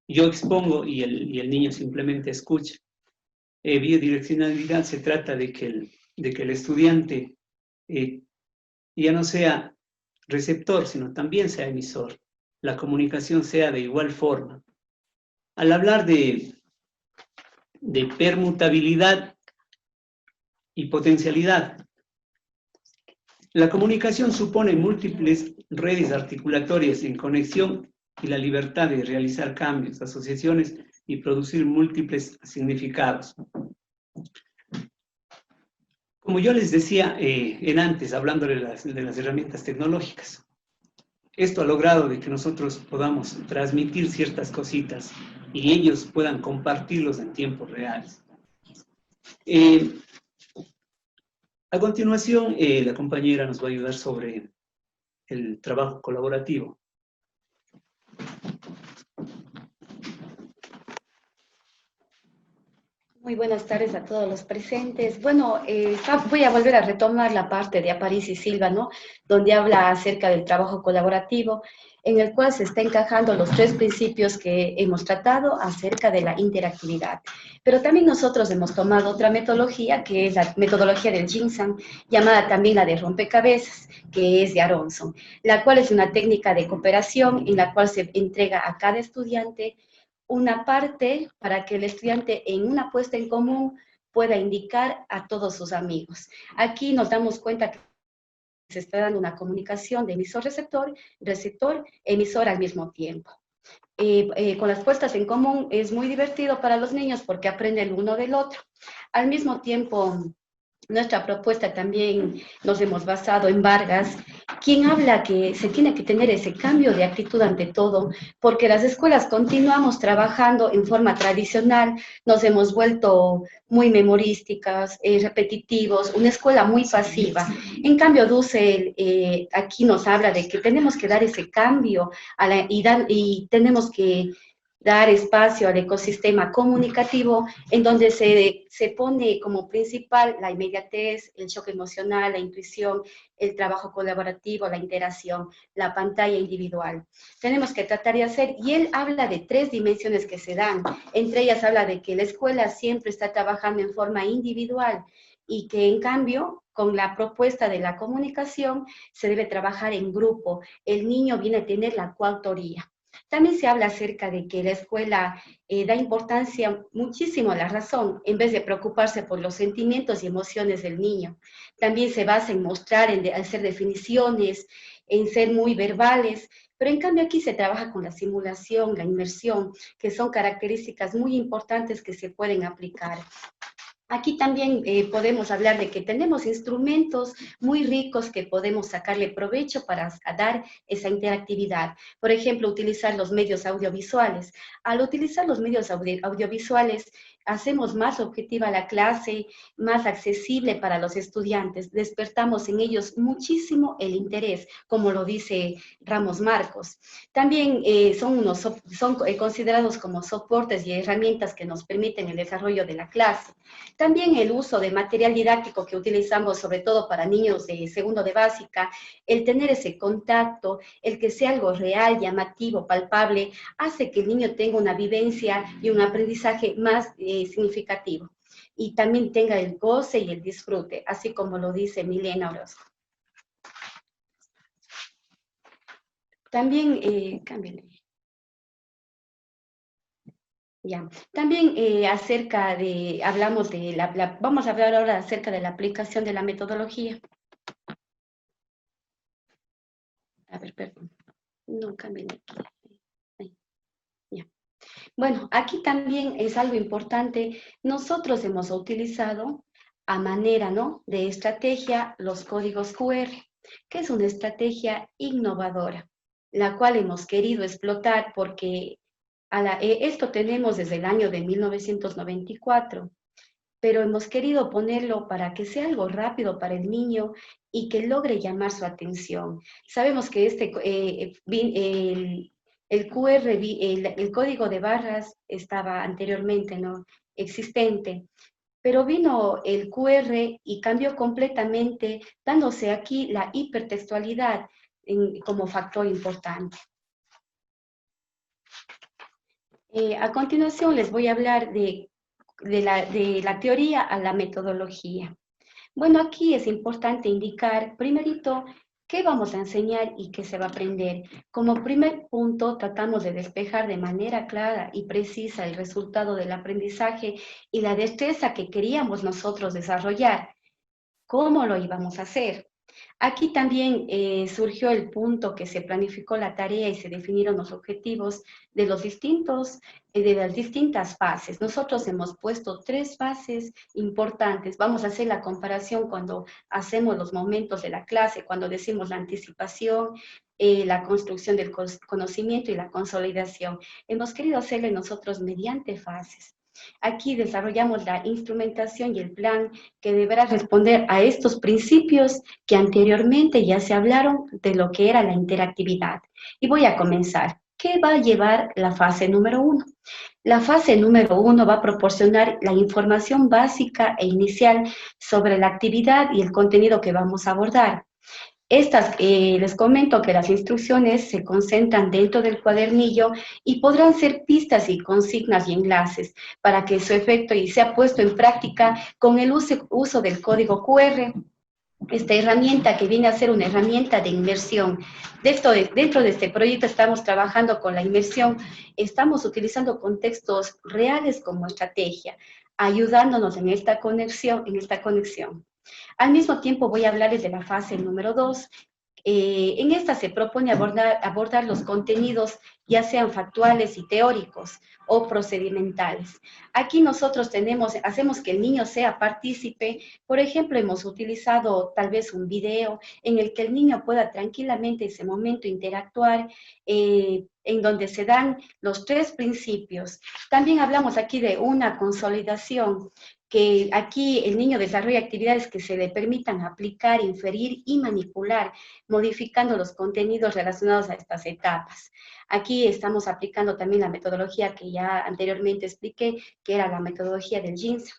yo expongo y el niño simplemente escucha. Biodireccionalidad se trata de que el estudiante ya no sea receptor, sino también sea emisor. La comunicación sea de igual forma. Al hablar de permutabilidad y potencialidad, la comunicación supone múltiples redes articulatorias en conexión y la libertad de realizar cambios, asociaciones y producir múltiples significados. Como yo les decía antes, hablando de las herramientas tecnológicas, esto ha logrado de que nosotros podamos transmitir ciertas cositas y ellos puedan compartirlos en tiempos reales. A continuación, la compañera nos va a ayudar sobre el trabajo colaborativo. Muy buenas tardes a todos los presentes. Bueno, voy a volver a retomar la parte de Aparicio y Silva, ¿no? Donde habla acerca del trabajo colaborativo, en el cual se está encajando los 3 principios que hemos tratado acerca de la interactividad. Pero también nosotros hemos tomado otra metodología, que es la metodología del Ginseng, llamada también la de rompecabezas, que es de Aronson, la cual es una técnica de cooperación en la cual se entrega a cada estudiante una parte para que el estudiante en una puesta en común pueda indicar a todos sus amigos. Aquí nos damos cuenta que se está dando una comunicación de emisor-receptor, receptor-emisor al mismo tiempo. Con las puestas en común es muy divertido para los niños porque aprenden el uno del otro. Al mismo tiempo, nuestra propuesta también nos hemos basado en Vargas, quien habla que se tiene que tener ese cambio de actitud ante todo, porque las escuelas continuamos trabajando en forma tradicional, nos hemos vuelto muy memorísticas, repetitivos, una escuela muy pasiva. En cambio, Dussel aquí nos habla de que tenemos que dar ese cambio y tenemos que dar espacio al ecosistema comunicativo en donde se pone como principal la inmediatez, el choque emocional, la intuición, el trabajo colaborativo, la interacción, la pantalla individual. Tenemos que tratar de hacer, y él habla de 3 dimensiones que se dan. Entre ellas habla de que la escuela siempre está trabajando en forma individual y que en cambio, con la propuesta de la comunicación, se debe trabajar en grupo. El niño viene a tener la coautoría. También se habla acerca de que la escuela da importancia muchísimo a la razón, en vez de preocuparse por los sentimientos y emociones del niño. También se basa en mostrar, en hacer definiciones, en ser muy verbales, pero en cambio aquí se trabaja con la simulación, la inmersión, que son características muy importantes que se pueden aplicar. Aquí también podemos hablar de que tenemos instrumentos muy ricos que podemos sacarle provecho para dar esa interactividad. Por ejemplo, utilizar los medios audiovisuales. Al utilizar los medios audiovisuales, hacemos más objetiva la clase, más accesible para los estudiantes, despertamos en ellos muchísimo el interés, como lo dice Ramos Marcos. También son considerados como soportes y herramientas que nos permiten el desarrollo de la clase. También el uso de material didáctico que utilizamos sobre todo para niños de segundo de básica, el tener ese contacto, el que sea algo real, llamativo, palpable, hace que el niño tenga una vivencia y un aprendizaje más significativo. y también tenga el goce y el disfrute, así como lo dice Milena Orozco. También, cámbiale. Ya. También acerca de, hablamos de vamos a hablar ahora acerca de la aplicación de la metodología. A ver, perdón. No, cambien aquí. Ahí. Ya. Bueno, aquí también es algo importante. Nosotros hemos utilizado a manera, ¿no?, de estrategia los códigos QR, que es una estrategia innovadora, la cual hemos querido explotar porque esto tenemos desde el año de 1994, pero hemos querido ponerlo para que sea algo rápido para el niño y que logre llamar su atención. Sabemos que el QR, el código de barras estaba anteriormente, ¿no?, existente, pero vino el QR y cambió completamente, dándose aquí la hipertextualidad como factor importante. A continuación les voy a hablar de la teoría a la metodología. Bueno, aquí es importante indicar, primerito, qué vamos a enseñar y qué se va a aprender. Como primer punto, tratamos de despejar de manera clara y precisa el resultado del aprendizaje y la destreza que queríamos nosotros desarrollar. ¿Cómo lo íbamos a hacer? Aquí también surgió el punto que se planificó la tarea y se definieron los objetivos de las distintas fases. Nosotros hemos puesto 3 fases importantes. Vamos a hacer la comparación cuando hacemos los momentos de la clase, cuando decimos la anticipación, la construcción del conocimiento y la consolidación. Hemos querido hacerle nosotros mediante fases. Aquí desarrollamos la instrumentación y el plan que deberá responder a estos principios que anteriormente ya se hablaron de lo que era la interactividad. Y voy a comenzar. ¿Qué va a llevar la fase número 1? La fase número 1 va a proporcionar la información básica e inicial sobre la actividad y el contenido que vamos a abordar. Les comento que las instrucciones se concentran dentro del cuadernillo y podrán ser pistas y consignas y enlaces para que su efecto y sea puesto en práctica con el uso del código QR. Esta herramienta que viene a ser una herramienta de inmersión. Dentro de este proyecto estamos trabajando con la inmersión, estamos utilizando contextos reales como estrategia, ayudándonos en esta conexión. Al mismo tiempo voy a hablarles de la fase número 2. En esta se propone abordar los contenidos, ya sean factuales y teóricos o procedimentales. Aquí nosotros hacemos que el niño sea partícipe. Por ejemplo, hemos utilizado tal vez un video en el que el niño pueda tranquilamente en ese momento interactuar, en donde se dan los 3 principios. También hablamos aquí de una consolidación, que aquí el niño desarrolla actividades que se le permitan aplicar, inferir y manipular, modificando los contenidos relacionados a estas etapas. Aquí estamos aplicando también la metodología que ya anteriormente expliqué, que era la metodología del Ginza.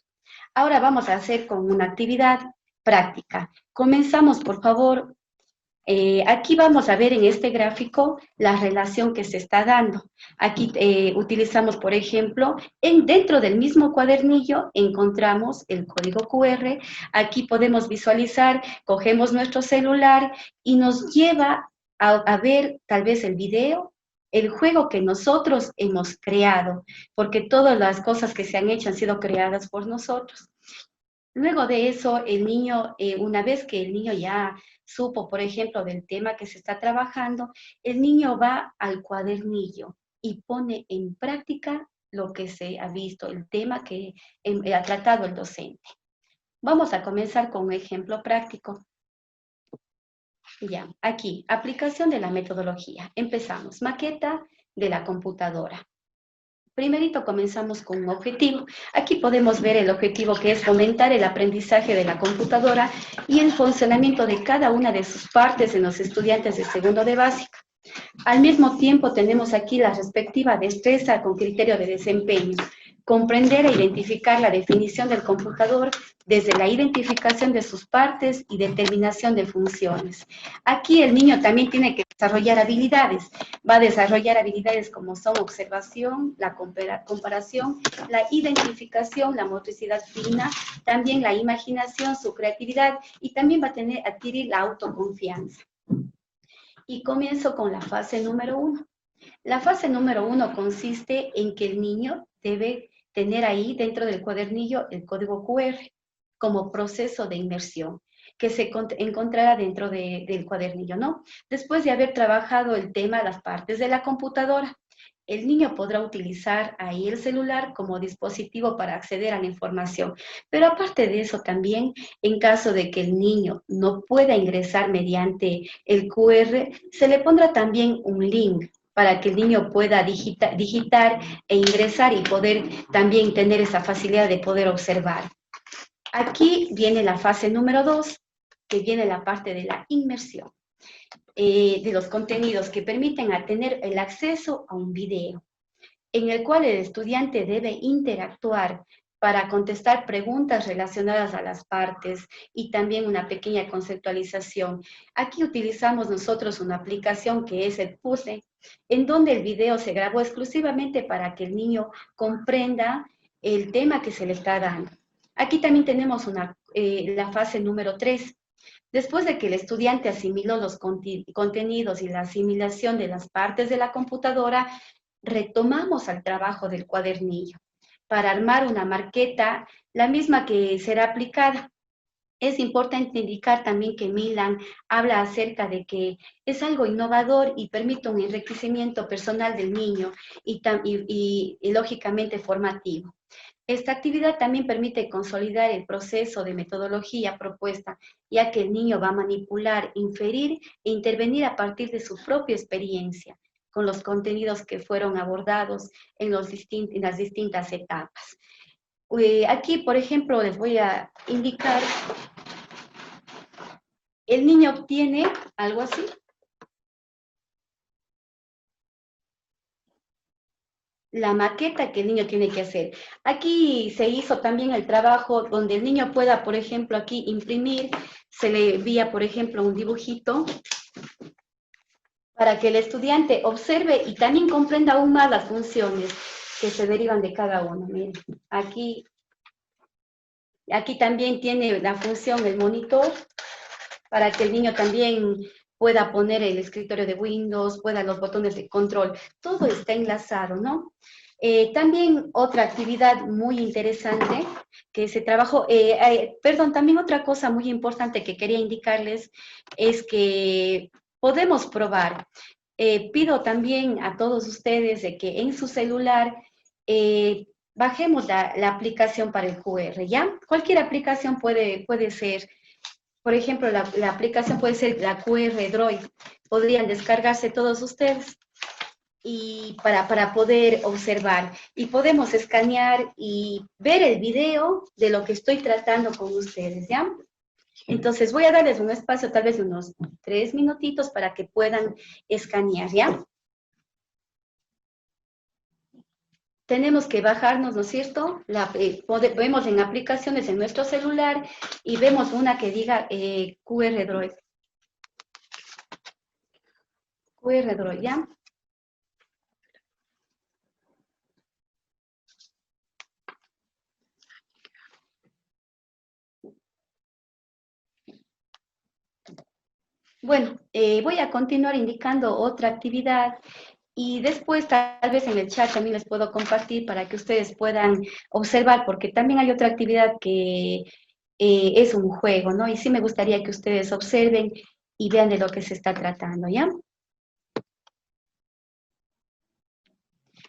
Ahora vamos a hacer con una actividad práctica. Comenzamos, por favor. Aquí vamos a ver en este gráfico la relación que se está dando. Aquí utilizamos, por ejemplo, dentro del mismo cuadernillo encontramos el código QR. Aquí podemos visualizar, cogemos nuestro celular y nos lleva a ver tal vez el video, el juego que nosotros hemos creado, porque todas las cosas que se han hecho han sido creadas por nosotros. Luego de eso, el niño, una vez que el niño ya supo, por ejemplo, del tema que se está trabajando, el niño va al cuadernillo y pone en práctica lo que se ha visto, el tema que ha tratado el docente. Vamos a comenzar con un ejemplo práctico. Ya, aquí, aplicación de la metodología. Empezamos, maqueta de la computadora. Primerito comenzamos con un objetivo. Aquí podemos ver el objetivo, que es fomentar el aprendizaje de la computadora y el funcionamiento de cada una de sus partes en los estudiantes de segundo de básica. Al mismo tiempo tenemos aquí la respectiva destreza con criterio de desempeño. comprender e identificar la definición del computador desde la identificación de sus partes y determinación de funciones. Aquí el niño también tiene que desarrollar habilidades. Va a desarrollar habilidades como son observación, la comparación, la identificación, la motricidad fina, también la imaginación, su creatividad, y también va a adquirir la autoconfianza. Y comienzo con la fase número 1. La fase número 1 consiste en que el niño debe tener ahí dentro del cuadernillo el código QR como proceso de inmersión que se encontrará dentro del cuadernillo, ¿no? Después de haber trabajado el tema, las partes de la computadora, el niño podrá utilizar ahí el celular como dispositivo para acceder a la información. Pero aparte de eso también, en caso de que el niño no pueda ingresar mediante el QR, se le pondrá también un link para que el niño pueda digitar e ingresar y poder también tener esa facilidad de poder observar. Aquí viene la fase número 2, que viene la parte de la inmersión, de los contenidos que permiten tener el acceso a un video, en el cual el estudiante debe interactuar para contestar preguntas relacionadas a las partes y también una pequeña conceptualización. Aquí utilizamos nosotros una aplicación que es el Puzzle, en donde el video se grabó exclusivamente para que el niño comprenda el tema que se le está dando. Aquí también tenemos la fase número 3. Después de que el estudiante asimiló los contenidos y la asimilación de las partes de la computadora, retomamos al trabajo del cuadernillo para armar una maqueta, la misma que será aplicada. Es importante indicar también que Milan habla acerca de que es algo innovador y permite un enriquecimiento personal del niño y lógicamente formativo. Esta actividad también permite consolidar el proceso de metodología propuesta, ya que el niño va a manipular, inferir e intervenir a partir de su propia experiencia con los contenidos que fueron abordados en las distintas etapas. Aquí, por ejemplo, les voy a indicar, el niño obtiene algo así. La maqueta que el niño tiene que hacer. Aquí se hizo también el trabajo donde el niño pueda, por ejemplo, aquí imprimir, se le envía, por ejemplo, un dibujito para que el estudiante observe y también comprenda aún más las funciones que se derivan de cada uno. Miren, aquí también tiene la función el monitor para que el niño también pueda poner el escritorio de Windows, pueda los botones de control. Todo está enlazado, ¿no? También otra actividad muy interesante que se trabajó, también otra cosa muy importante que quería indicarles es que podemos probar. Pido también a todos ustedes de que en su celular bajemos la aplicación para el QR, ¿ya? Cualquier aplicación puede ser. Por ejemplo, la aplicación puede ser la QR Droid. Podrían descargarse todos ustedes y para poder observar. Y podemos escanear y ver el video de lo que estoy tratando con ustedes, ¿ya? Entonces voy a darles un espacio, tal vez de unos 3 minutitos para que puedan escanear, ¿ya? Tenemos que bajarnos, ¿no es cierto? Vemos en aplicaciones en nuestro celular y vemos una que diga QR Droid. QR Droid, ¿ya? Bueno, voy a continuar indicando otra actividad y después tal vez en el chat también les puedo compartir para que ustedes puedan observar, porque también hay otra actividad que es un juego, ¿no? Y sí me gustaría que ustedes observen y vean de lo que se está tratando, ¿ya?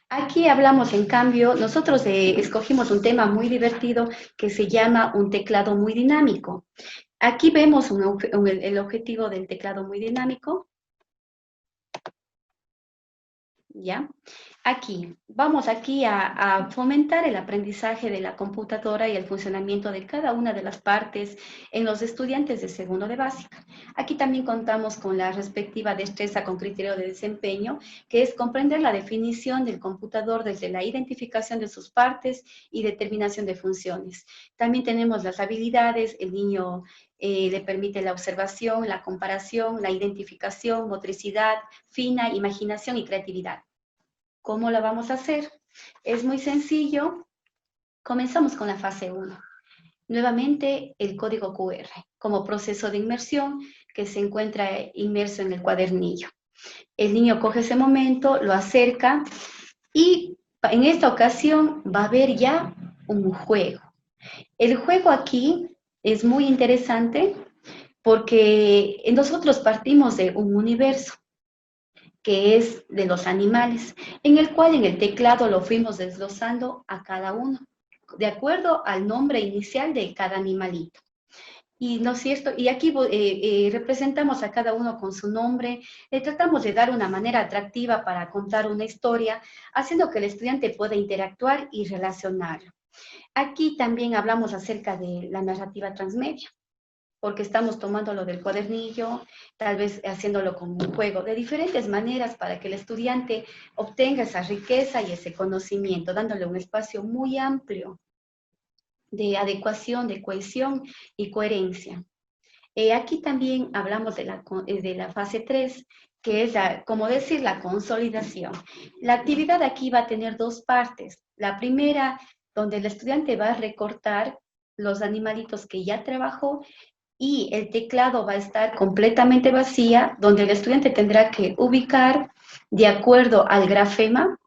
Aquí hablamos, en cambio, nosotros escogimos un tema muy divertido que se llama un teclado muy dinámico. Aquí vemos el objetivo del teclado muy dinámico. ¿Ya? Aquí, vamos aquí a fomentar el aprendizaje de la computadora y el funcionamiento de cada una de las partes en los estudiantes de segundo de básica. Aquí también contamos con la respectiva destreza con criterio de desempeño, que es comprender la definición del computador desde la identificación de sus partes y determinación de funciones. También tenemos las habilidades, el niño le permite la observación, la comparación, la identificación, motricidad fina, imaginación y creatividad. ¿Cómo la vamos a hacer? Es muy sencillo. Comenzamos con la fase 1. Nuevamente, el código QR como proceso de inmersión que se encuentra inmerso en el cuadernillo. El niño coge ese momento, lo acerca y en esta ocasión va a haber ya un juego. El juego aquí es muy interesante porque nosotros partimos de un universo que es de los animales, en el cual en el teclado lo fuimos desglosando a cada uno, de acuerdo al nombre inicial de cada animalito. Y no es cierto, y aquí representamos a cada uno con su nombre, le tratamos de dar una manera atractiva para contar una historia, haciendo que el estudiante pueda interactuar y relacionarlo. Aquí también hablamos acerca de la narrativa transmedia, porque estamos tomando lo del cuadernillo, tal vez haciéndolo como un juego, de diferentes maneras para que el estudiante obtenga esa riqueza y ese conocimiento, dándole un espacio muy amplio de adecuación, de cohesión y coherencia. Aquí también hablamos de la fase 3, que es, como decir, la consolidación. La actividad aquí va a tener dos partes. La primera, donde el estudiante va a recortar los animalitos que ya trabajó, y el teclado va a estar completamente vacía, donde el estudiante tendrá que ubicar de acuerdo al grafema,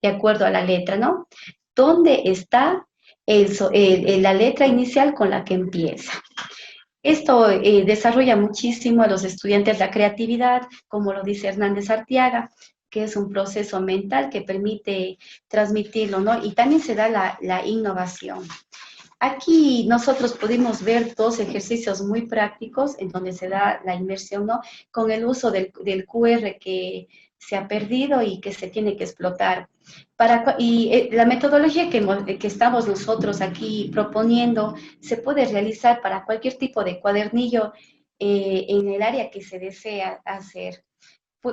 de acuerdo a la letra, ¿no? ¿Dónde está la letra inicial con la que empieza? Esto desarrolla muchísimo a los estudiantes la creatividad, como lo dice Hernández Arteaga, que es un proceso mental que permite transmitirlo, ¿no? Y también se da la innovación. Aquí nosotros pudimos ver dos ejercicios muy prácticos en donde se da la inmersión, ¿no? Con el uso del QR que se ha perdido y que se tiene que explotar. La metodología que estamos nosotros aquí proponiendo se puede realizar para cualquier tipo de cuadernillo en el área que se desea hacer.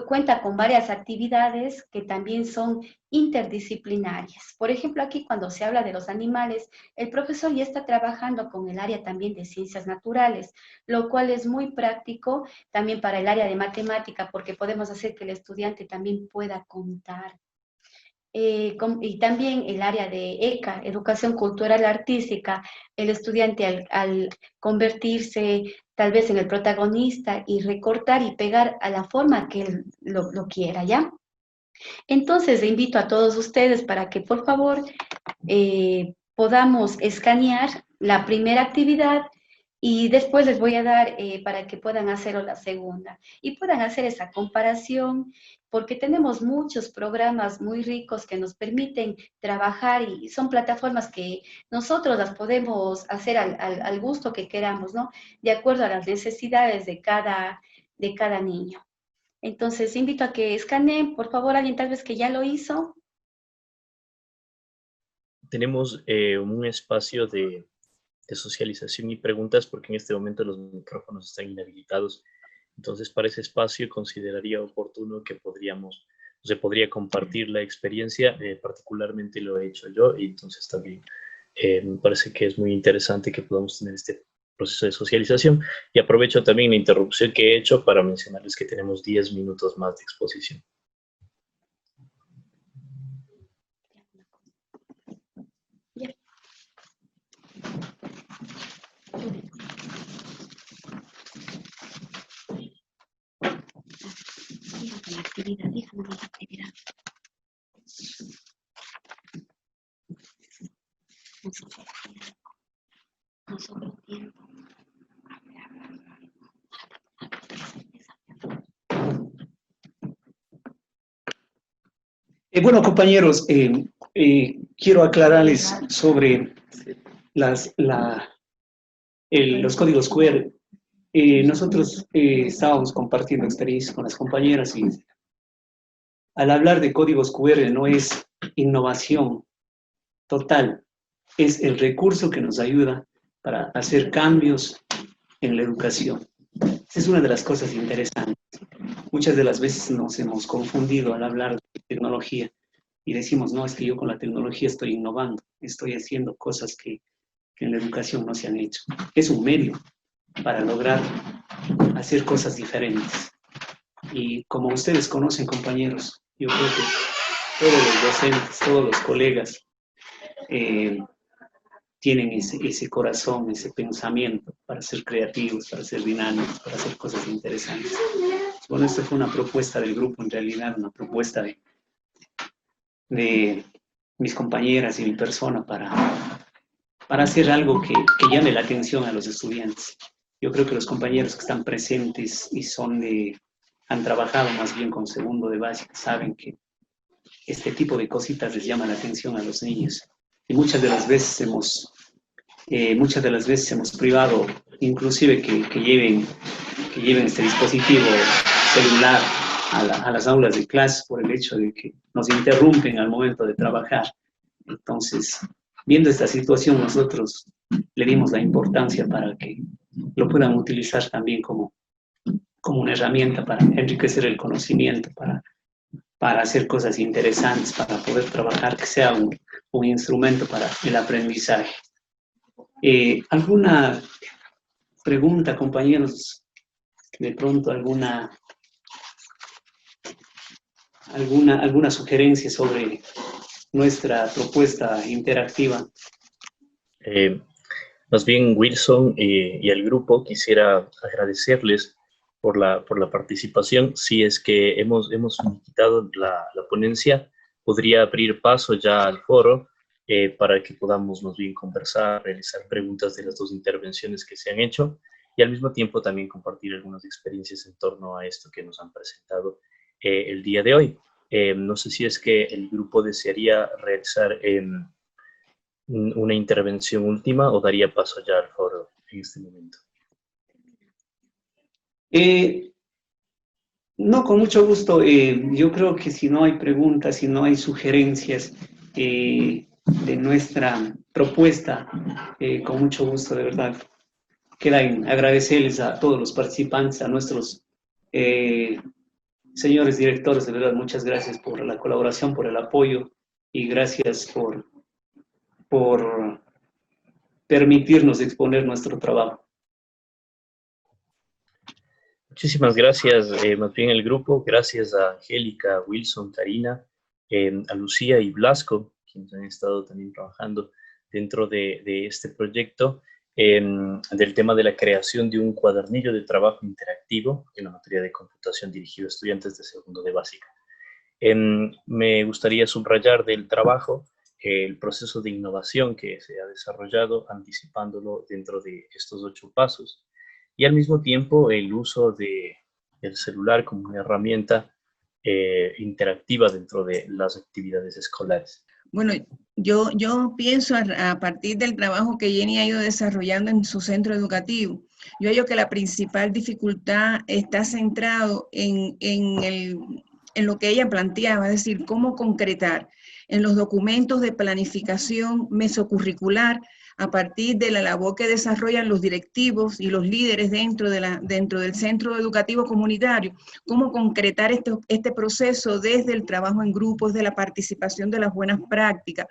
Cuenta con varias actividades que también son interdisciplinarias. Por ejemplo, aquí cuando se habla de los animales, el profesor ya está trabajando con el área también de ciencias naturales, lo cual es muy práctico también para el área de matemática, porque podemos hacer que el estudiante también pueda contar. Y también el área de ECA, Educación Cultural Artística, el estudiante al convertirse tal vez en el protagonista y recortar y pegar a la forma que él lo quiera, ¿ya? Entonces, invito a todos ustedes para que, por favor, podamos escanear la primera actividad y después les voy a dar para que puedan hacerlo la segunda y puedan hacer esa comparación, porque tenemos muchos programas muy ricos que nos permiten trabajar y son plataformas que nosotros las podemos hacer al gusto que queramos, ¿no? De acuerdo a las necesidades de cada niño. Entonces, invito a que escaneen, por favor, alguien tal vez que ya lo hizo. Tenemos un espacio de socialización y preguntas porque en este momento los micrófonos están inhabilitados. Entonces, para ese espacio consideraría oportuno que se podría compartir la experiencia, particularmente lo he hecho yo, y entonces también me parece que es muy interesante que podamos tener este proceso de socialización. Y aprovecho también la interrupción que he hecho para mencionarles que tenemos 10 minutos más de exposición. Déjame la actividad. No sobre el tiempo. Bueno, compañeros, quiero aclararles sobre los códigos QR. Nosotros estábamos compartiendo experiencias con las compañeras y al hablar de códigos QR no es innovación total, es el recurso que nos ayuda para hacer cambios en la educación. Esa es una de las cosas interesantes. Muchas de las veces nos hemos confundido al hablar de tecnología y decimos, no, es que yo con la tecnología estoy innovando, estoy haciendo cosas que en la educación no se han hecho. Es un medio para lograr hacer cosas diferentes. Y como ustedes conocen, compañeros, yo creo que todos los docentes, todos los colegas tienen ese corazón, ese pensamiento para ser creativos, para ser dinámicos, para hacer cosas interesantes. Bueno, esta fue una propuesta del grupo, en realidad, una propuesta de mis compañeras y mi persona para hacer algo que llame la atención a los estudiantes. Yo creo que los compañeros que están presentes y han trabajado más bien con segundo de básica, saben que este tipo de cositas les llama la atención a los niños. Y muchas de las veces hemos privado, inclusive que lleven este dispositivo celular a las aulas de clase por el hecho de que nos interrumpen al momento de trabajar. Entonces, viendo esta situación, nosotros le dimos la importancia para que lo puedan utilizar también como una herramienta para enriquecer el conocimiento, para hacer cosas interesantes, para poder trabajar, que sea un instrumento para el aprendizaje. ¿Alguna pregunta, compañeros? De pronto, alguna sugerencia sobre nuestra propuesta interactiva? Más bien, Wilson y al grupo, quisiera agradecerles por la participación. Si es que hemos quitado la ponencia, podría abrir paso ya al foro para que podamos más bien conversar, realizar preguntas de las dos intervenciones que se han hecho y al mismo tiempo también compartir algunas experiencias en torno a esto que nos han presentado el día de hoy. No sé si es que el grupo desearía realizar una intervención última o daría paso ya al foro en este momento. No, con mucho gusto. Yo creo que si no hay preguntas, si no hay sugerencias de nuestra propuesta, con mucho gusto, de verdad. Queda en agradecerles a todos los participantes, a nuestros señores directores, de verdad, muchas gracias por la colaboración, por el apoyo y gracias por permitirnos exponer nuestro trabajo. Muchísimas gracias, más bien el grupo, gracias a Angélica, Wilson, Karina, a Lucía y Blasco, quienes han estado también trabajando dentro de este proyecto, del tema de la creación de un cuadernillo de trabajo interactivo en la materia de computación dirigido a estudiantes de segundo de básica. Me gustaría subrayar del trabajo el proceso de innovación que se ha desarrollado, anticipándolo dentro de estos 8 pasos, y al mismo tiempo el uso del celular como una herramienta interactiva dentro de las actividades escolares. Bueno, yo pienso a partir del trabajo que Jenny ha ido desarrollando en su centro educativo, yo hallo que la principal dificultad está centrado en lo que ella planteaba, es decir, cómo concretar en los documentos de planificación mesocurricular a partir de la labor que desarrollan los directivos y los líderes dentro del centro educativo comunitario, cómo concretar este proceso desde el trabajo en grupos, de la participación de las buenas prácticas.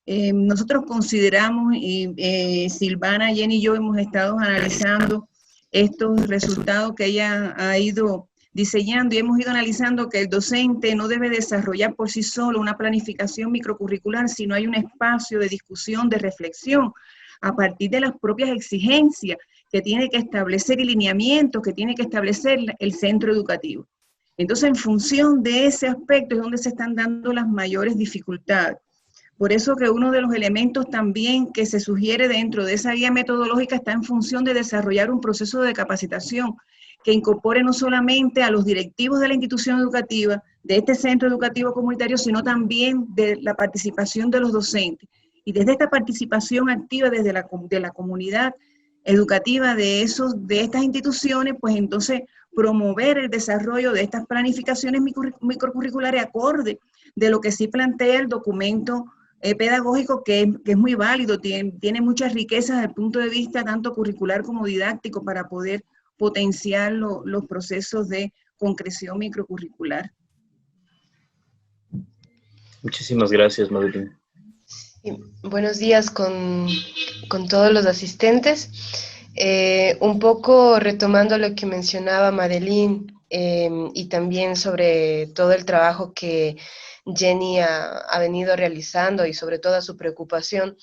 Nosotros consideramos, y Silvana, Jenny y yo hemos estado analizando estos resultados que ella ha ido diseñando y hemos ido analizando que el docente no debe desarrollar por sí solo una planificación microcurricular, sino hay un espacio de discusión, de reflexión, a partir de las propias exigencias que tiene que establecer y lineamientos que tiene que establecer el centro educativo. Entonces, en función de ese aspecto es donde se están dando las mayores dificultades. Por eso que uno de los elementos también que se sugiere dentro de esa guía metodológica está en función de desarrollar un proceso de capacitación que incorpore no solamente a los directivos de la institución educativa, de este centro educativo comunitario, sino también de la participación de los docentes. Y desde esta participación activa desde la comunidad, educativa de estas instituciones, pues entonces promover el desarrollo de estas planificaciones microcurriculares acorde de lo que sí plantea el documento pedagógico, que es muy válido, tiene muchas riquezas desde el punto de vista tanto curricular como didáctico para poder potenciar los procesos de concreción microcurricular. Muchísimas gracias, Madeline. Sí, buenos días con todos los asistentes. Un poco retomando lo que mencionaba Madeline y también sobre todo el trabajo que Jenny ha venido realizando y sobre toda su preocupación,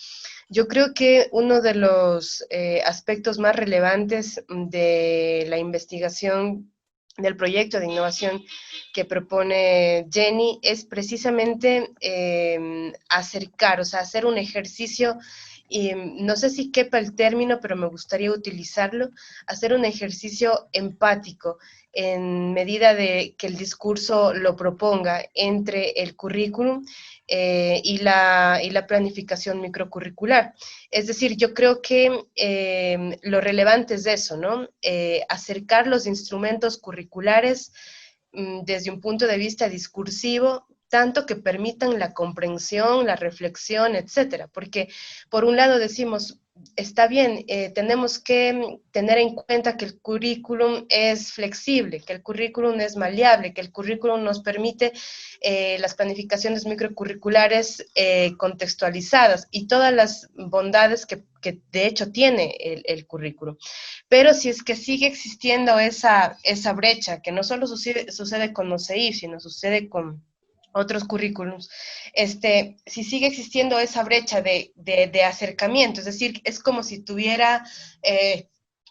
yo creo que uno de los aspectos más relevantes de la investigación del proyecto de innovación que propone Jenny es precisamente acercar, o sea, hacer un ejercicio, y no sé si quepa el término, pero me gustaría utilizarlo, hacer un ejercicio empático en medida de que el discurso lo proponga entre el currículum y la planificación microcurricular. Es decir, yo creo que lo relevante es eso, ¿no? Acercar los instrumentos curriculares desde un punto de vista discursivo, tanto que permitan la comprensión, la reflexión, etcétera. Porque por un lado decimos, está bien, tenemos que tener en cuenta que el currículum es flexible, que el currículum es maleable, que el currículum nos permite las planificaciones microcurriculares contextualizadas y todas las bondades que de hecho tiene el currículum. Pero si es que sigue existiendo esa brecha, que no solo sucede con OCEIF, sino sucede con otros currículums, si sigue existiendo esa brecha de acercamiento, es decir, es como si tuviera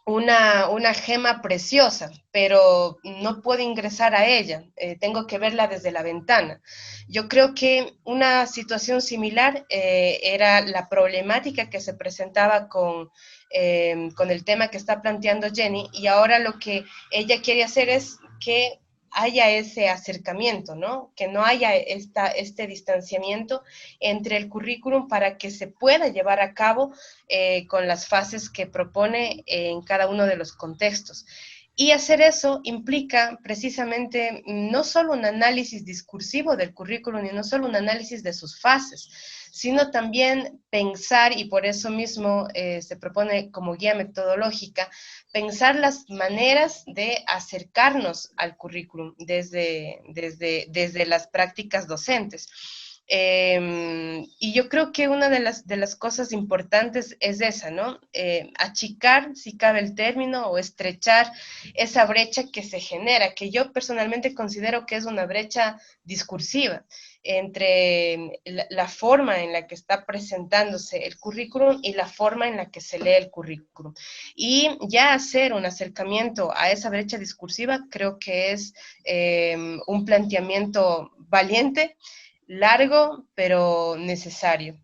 una gema preciosa, pero no puedo ingresar a ella, tengo que verla desde la ventana. Yo creo que una situación similar era la problemática que se presentaba con el tema que está planteando Jenny, y ahora lo que ella quiere hacer es que haya ese acercamiento, ¿no? Que no haya este distanciamiento entre el currículum para que se pueda llevar a cabo con las fases que propone en cada uno de los contextos. Y hacer eso implica precisamente no solo un análisis discursivo del currículum y no solo un análisis de sus fases, sino también pensar, y por eso mismo se propone como guía metodológica, pensar las maneras de acercarnos al currículum desde las prácticas docentes. Y yo creo que una de las cosas importantes es esa, ¿no? Achicar, si cabe el término, o estrechar esa brecha que se genera, que yo personalmente considero que es una brecha discursiva entre la forma en la que está presentándose el currículum y la forma en la que se lee el currículum. Y ya hacer un acercamiento a esa brecha discursiva creo que es un planteamiento valiente, largo, pero necesario.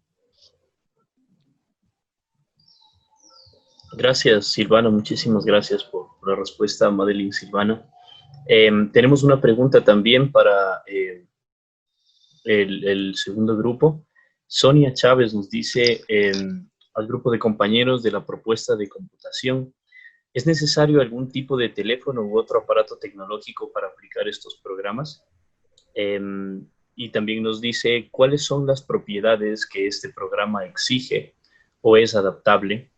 Gracias, Silvana. Muchísimas gracias por la respuesta, Madeline Silvana. Tenemos una pregunta también para el segundo grupo. Sonia Chávez nos dice al grupo de compañeros de la propuesta de computación, ¿es necesario algún tipo de teléfono u otro aparato tecnológico para aplicar estos programas? Y también nos dice cuáles son las propiedades que este programa exige o es adaptable.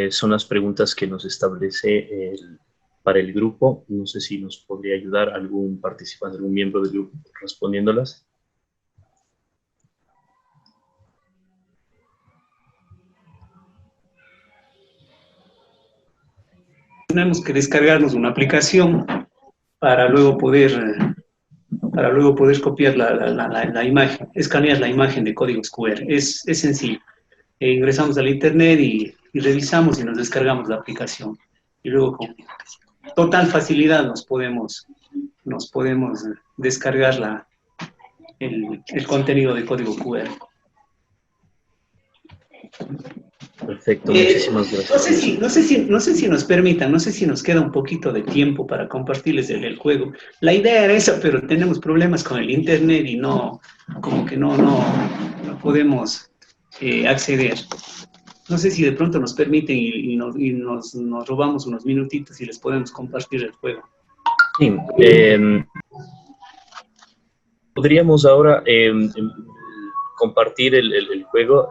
Son las preguntas que nos establece para el grupo. No sé si nos podría ayudar algún participante, algún miembro del grupo respondiéndolas. Tenemos que descargarnos una aplicación para luego poder copiar la imagen, escanear la imagen de códigos QR. Es sencillo. Ingresamos al internet y revisamos y nos descargamos la aplicación. Y luego con total facilidad nos podemos descargar el contenido de código QR. Perfecto, muchísimas gracias. No sé si nos permitan, no sé si nos queda un poquito de tiempo para compartirles el juego. La idea era esa, pero tenemos problemas con el internet y no podemos acceder. No sé si de pronto nos permiten y nos robamos unos minutitos y les podemos compartir el juego. Sí, podríamos ahora compartir el juego.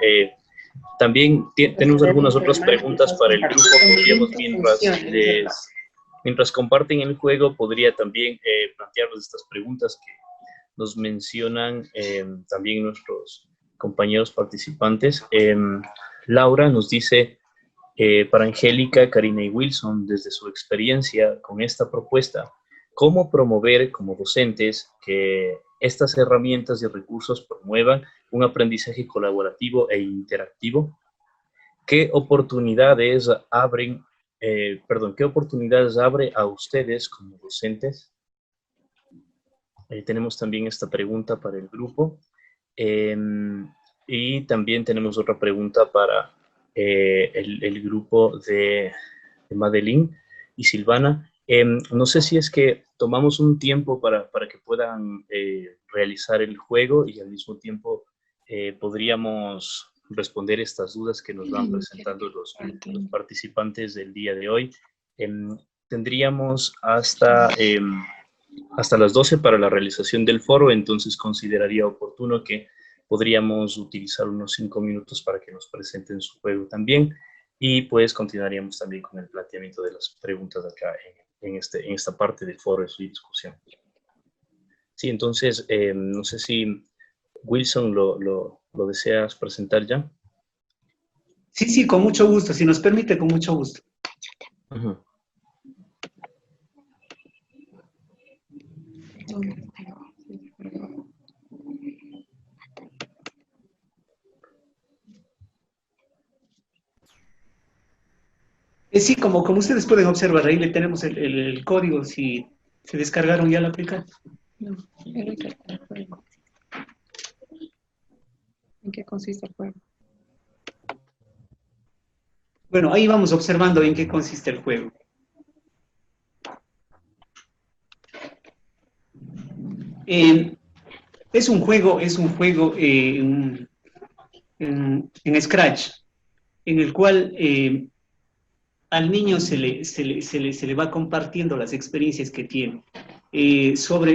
También tenemos algunas otras preguntas para el grupo. Podríamos, mientras comparten el juego, podría también plantearles estas preguntas que nos mencionan también nuestros compañeros participantes. Laura nos dice, para Angélica, Karina y Wilson, desde su experiencia con esta propuesta, ¿cómo promover como docentes que estas herramientas y recursos promuevan un aprendizaje colaborativo e interactivo? ¿Qué oportunidades abre a ustedes como docentes? Tenemos también esta pregunta para el grupo. Y también tenemos otra pregunta para el grupo de Madeline y Silvana. No sé si es que tomamos un tiempo para que puedan realizar el juego y al mismo tiempo podríamos responder estas dudas que nos van presentando los participantes del día de hoy. Tendríamos hasta las 12 para la realización del foro, entonces consideraría oportuno que podríamos utilizar unos 5 minutos para que nos presenten su juego también y pues continuaríamos también con el planteamiento de las preguntas acá en esta parte del foro de su discusión. Sí, entonces, no sé si Wilson lo deseas presentar ya. Sí, con mucho gusto, si nos permite, con mucho gusto. Uh-huh. Sí, como ustedes pueden observar, ahí le tenemos el código, si se descargaron ya la aplicación. No, ¿en qué consiste el juego? Bueno, ahí vamos observando en qué consiste el juego. Es un juego en Scratch, en el cual al niño se le va compartiendo las experiencias que tiene sobre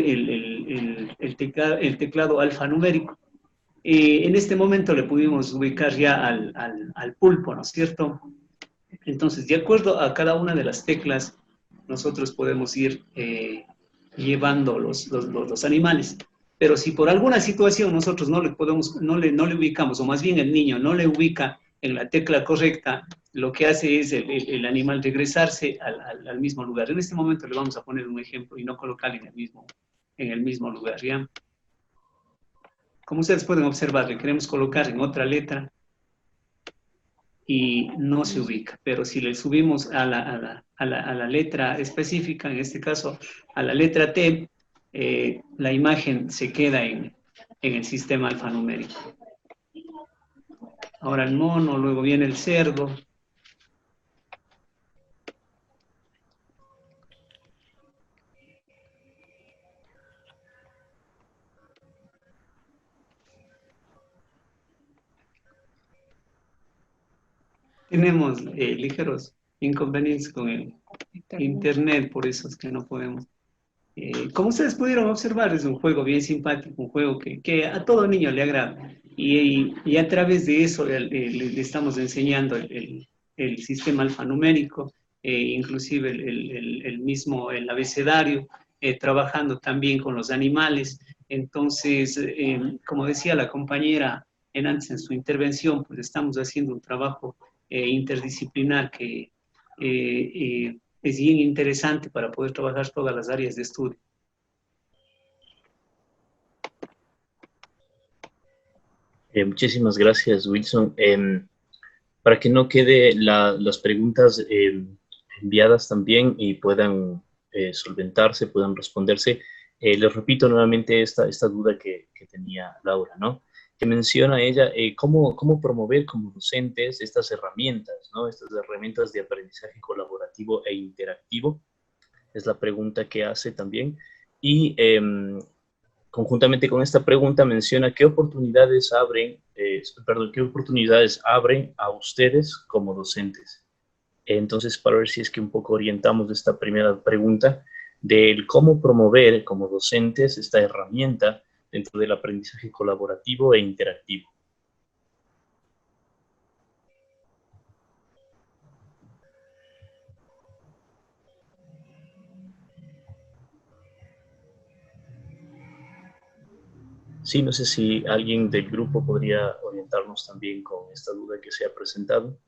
el teclado alfanumérico. En este momento le pudimos ubicar ya al pulpo, ¿no es cierto? Entonces, de acuerdo a cada una de las teclas, nosotros podemos ir llevando los animales. Pero si por alguna situación nosotros no le ubicamos, o más bien el niño no le ubica en la tecla correcta, lo que hace es el animal regresarse al mismo lugar. En este momento le vamos a poner un ejemplo y no colocarle en el mismo lugar, ¿ya? Como ustedes pueden observar, le queremos colocar en otra letra y no se ubica. Pero si le subimos a la letra específica, en este caso a la letra T, la imagen se queda en el sistema alfanumérico. Ahora el mono, luego viene el cerdo. Tenemos ligeros inconvenientes con el internet, por eso es que no podemos. Como ustedes pudieron observar, es un juego bien simpático, un juego que a todo niño le agrada. Y a través de eso le estamos enseñando el sistema alfanumérico, inclusive el abecedario, trabajando también con los animales. Entonces, como decía la compañera antes en su intervención, pues estamos haciendo un trabajo interdisciplinar que es bien interesante para poder trabajar todas las áreas de estudio. Muchísimas gracias, Wilson. Para que no quede las preguntas enviadas también y puedan solventarse, puedan responderse, les repito nuevamente esta duda que tenía Laura, ¿no? Que menciona ella cómo promover como docentes estas herramientas, ¿no? Estas herramientas de aprendizaje colaborativo e interactivo. Es la pregunta que hace también. Y conjuntamente con esta pregunta menciona qué oportunidades abren a ustedes como docentes. Entonces, para ver si es que un poco orientamos esta primera pregunta del cómo promover como docentes esta herramienta dentro del aprendizaje colaborativo e interactivo. Sí, no sé si alguien del grupo podría orientarnos también con esta duda que se ha presentado.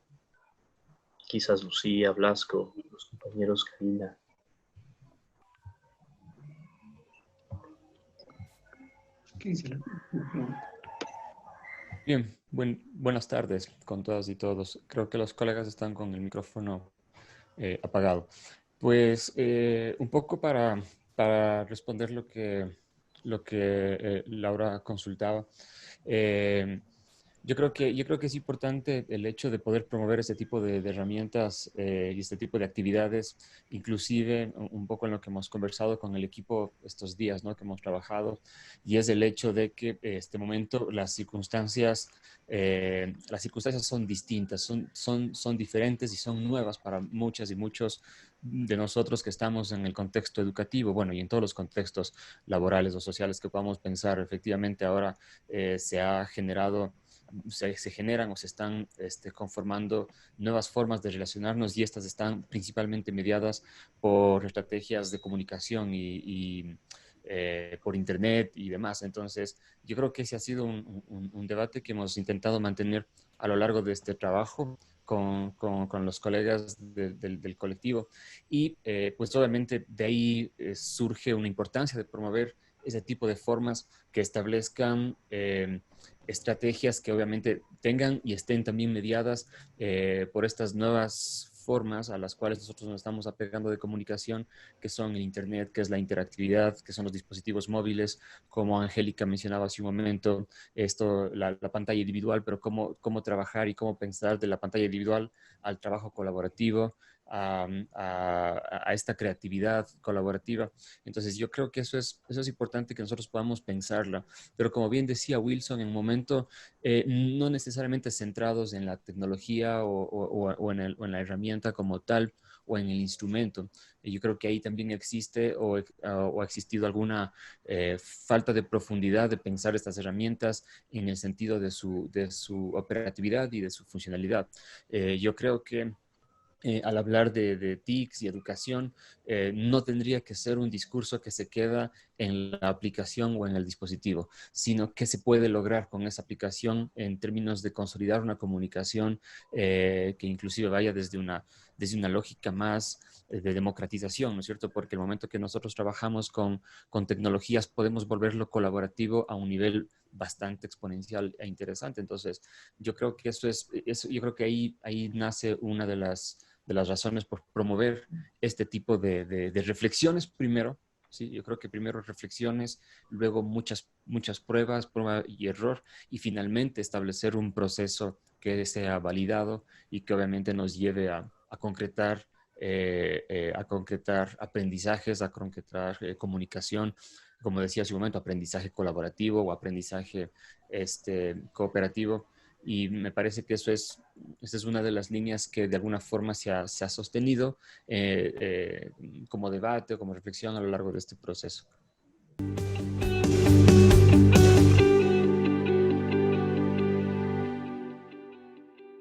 Quizás Lucía, Blasco, los compañeros Karina. ¿Qué dice la pregunta? Bien, buenas tardes con todas y todos. Creo que los colegas están con el micrófono apagado. Pues un poco para responder lo que Laura consultaba. Yo creo que es importante el hecho de poder promover este tipo de herramientas y este tipo de actividades, inclusive un poco en lo que hemos conversado con el equipo estos días, ¿no? Que hemos trabajado, y es el hecho de que este momento las circunstancias son distintas, son diferentes y son nuevas para muchas y muchos de nosotros que estamos en el contexto educativo, bueno, y en todos los contextos laborales o sociales que podamos pensar. Efectivamente, ahora se generan o se están conformando nuevas formas de relacionarnos, y estas están principalmente mediadas por estrategias de comunicación y por internet y demás. Entonces, yo creo que ese ha sido un debate que hemos intentado mantener a lo largo de este trabajo con los colegas del colectivo. Y pues obviamente de ahí surge una importancia de promover ese tipo de formas que establezcan estrategias que obviamente tengan y estén también mediadas por estas nuevas formas a las cuales nosotros nos estamos apegando de comunicación, que son el Internet, que es la interactividad, que son los dispositivos móviles, como Angélica mencionaba hace un momento, la pantalla individual, pero cómo trabajar y cómo pensar de la pantalla individual al trabajo colaborativo, a esta creatividad colaborativa. Entonces yo creo que eso es importante que nosotros podamos pensarla, pero como bien decía Wilson, en un momento no necesariamente centrados en la tecnología o en la herramienta como tal o en el instrumento. Yo creo que ahí también existe o ha existido alguna falta de profundidad de pensar estas herramientas en el sentido de su operatividad y de su funcionalidad. Yo creo que al hablar de TICs y educación, no tendría que ser un discurso que se queda en la aplicación o en el dispositivo, sino que se puede lograr con esa aplicación en términos de consolidar una comunicación que inclusive vaya desde una lógica más de democratización, ¿no es cierto? Porque el momento que nosotros trabajamos con tecnologías podemos volverlo colaborativo a un nivel bastante exponencial e interesante. Entonces, yo creo que yo creo que ahí nace una de las razones por promover este tipo de reflexiones primero. Sí, yo creo que primero reflexiones, luego muchas pruebas, prueba y error, y finalmente establecer un proceso que sea validado y que obviamente nos lleve a concretar aprendizajes, a concretar comunicación, como decía hace un momento, aprendizaje colaborativo o aprendizaje cooperativo. Y me parece que esa es una de las líneas que de alguna forma se ha sostenido como debate o como reflexión a lo largo de este proceso.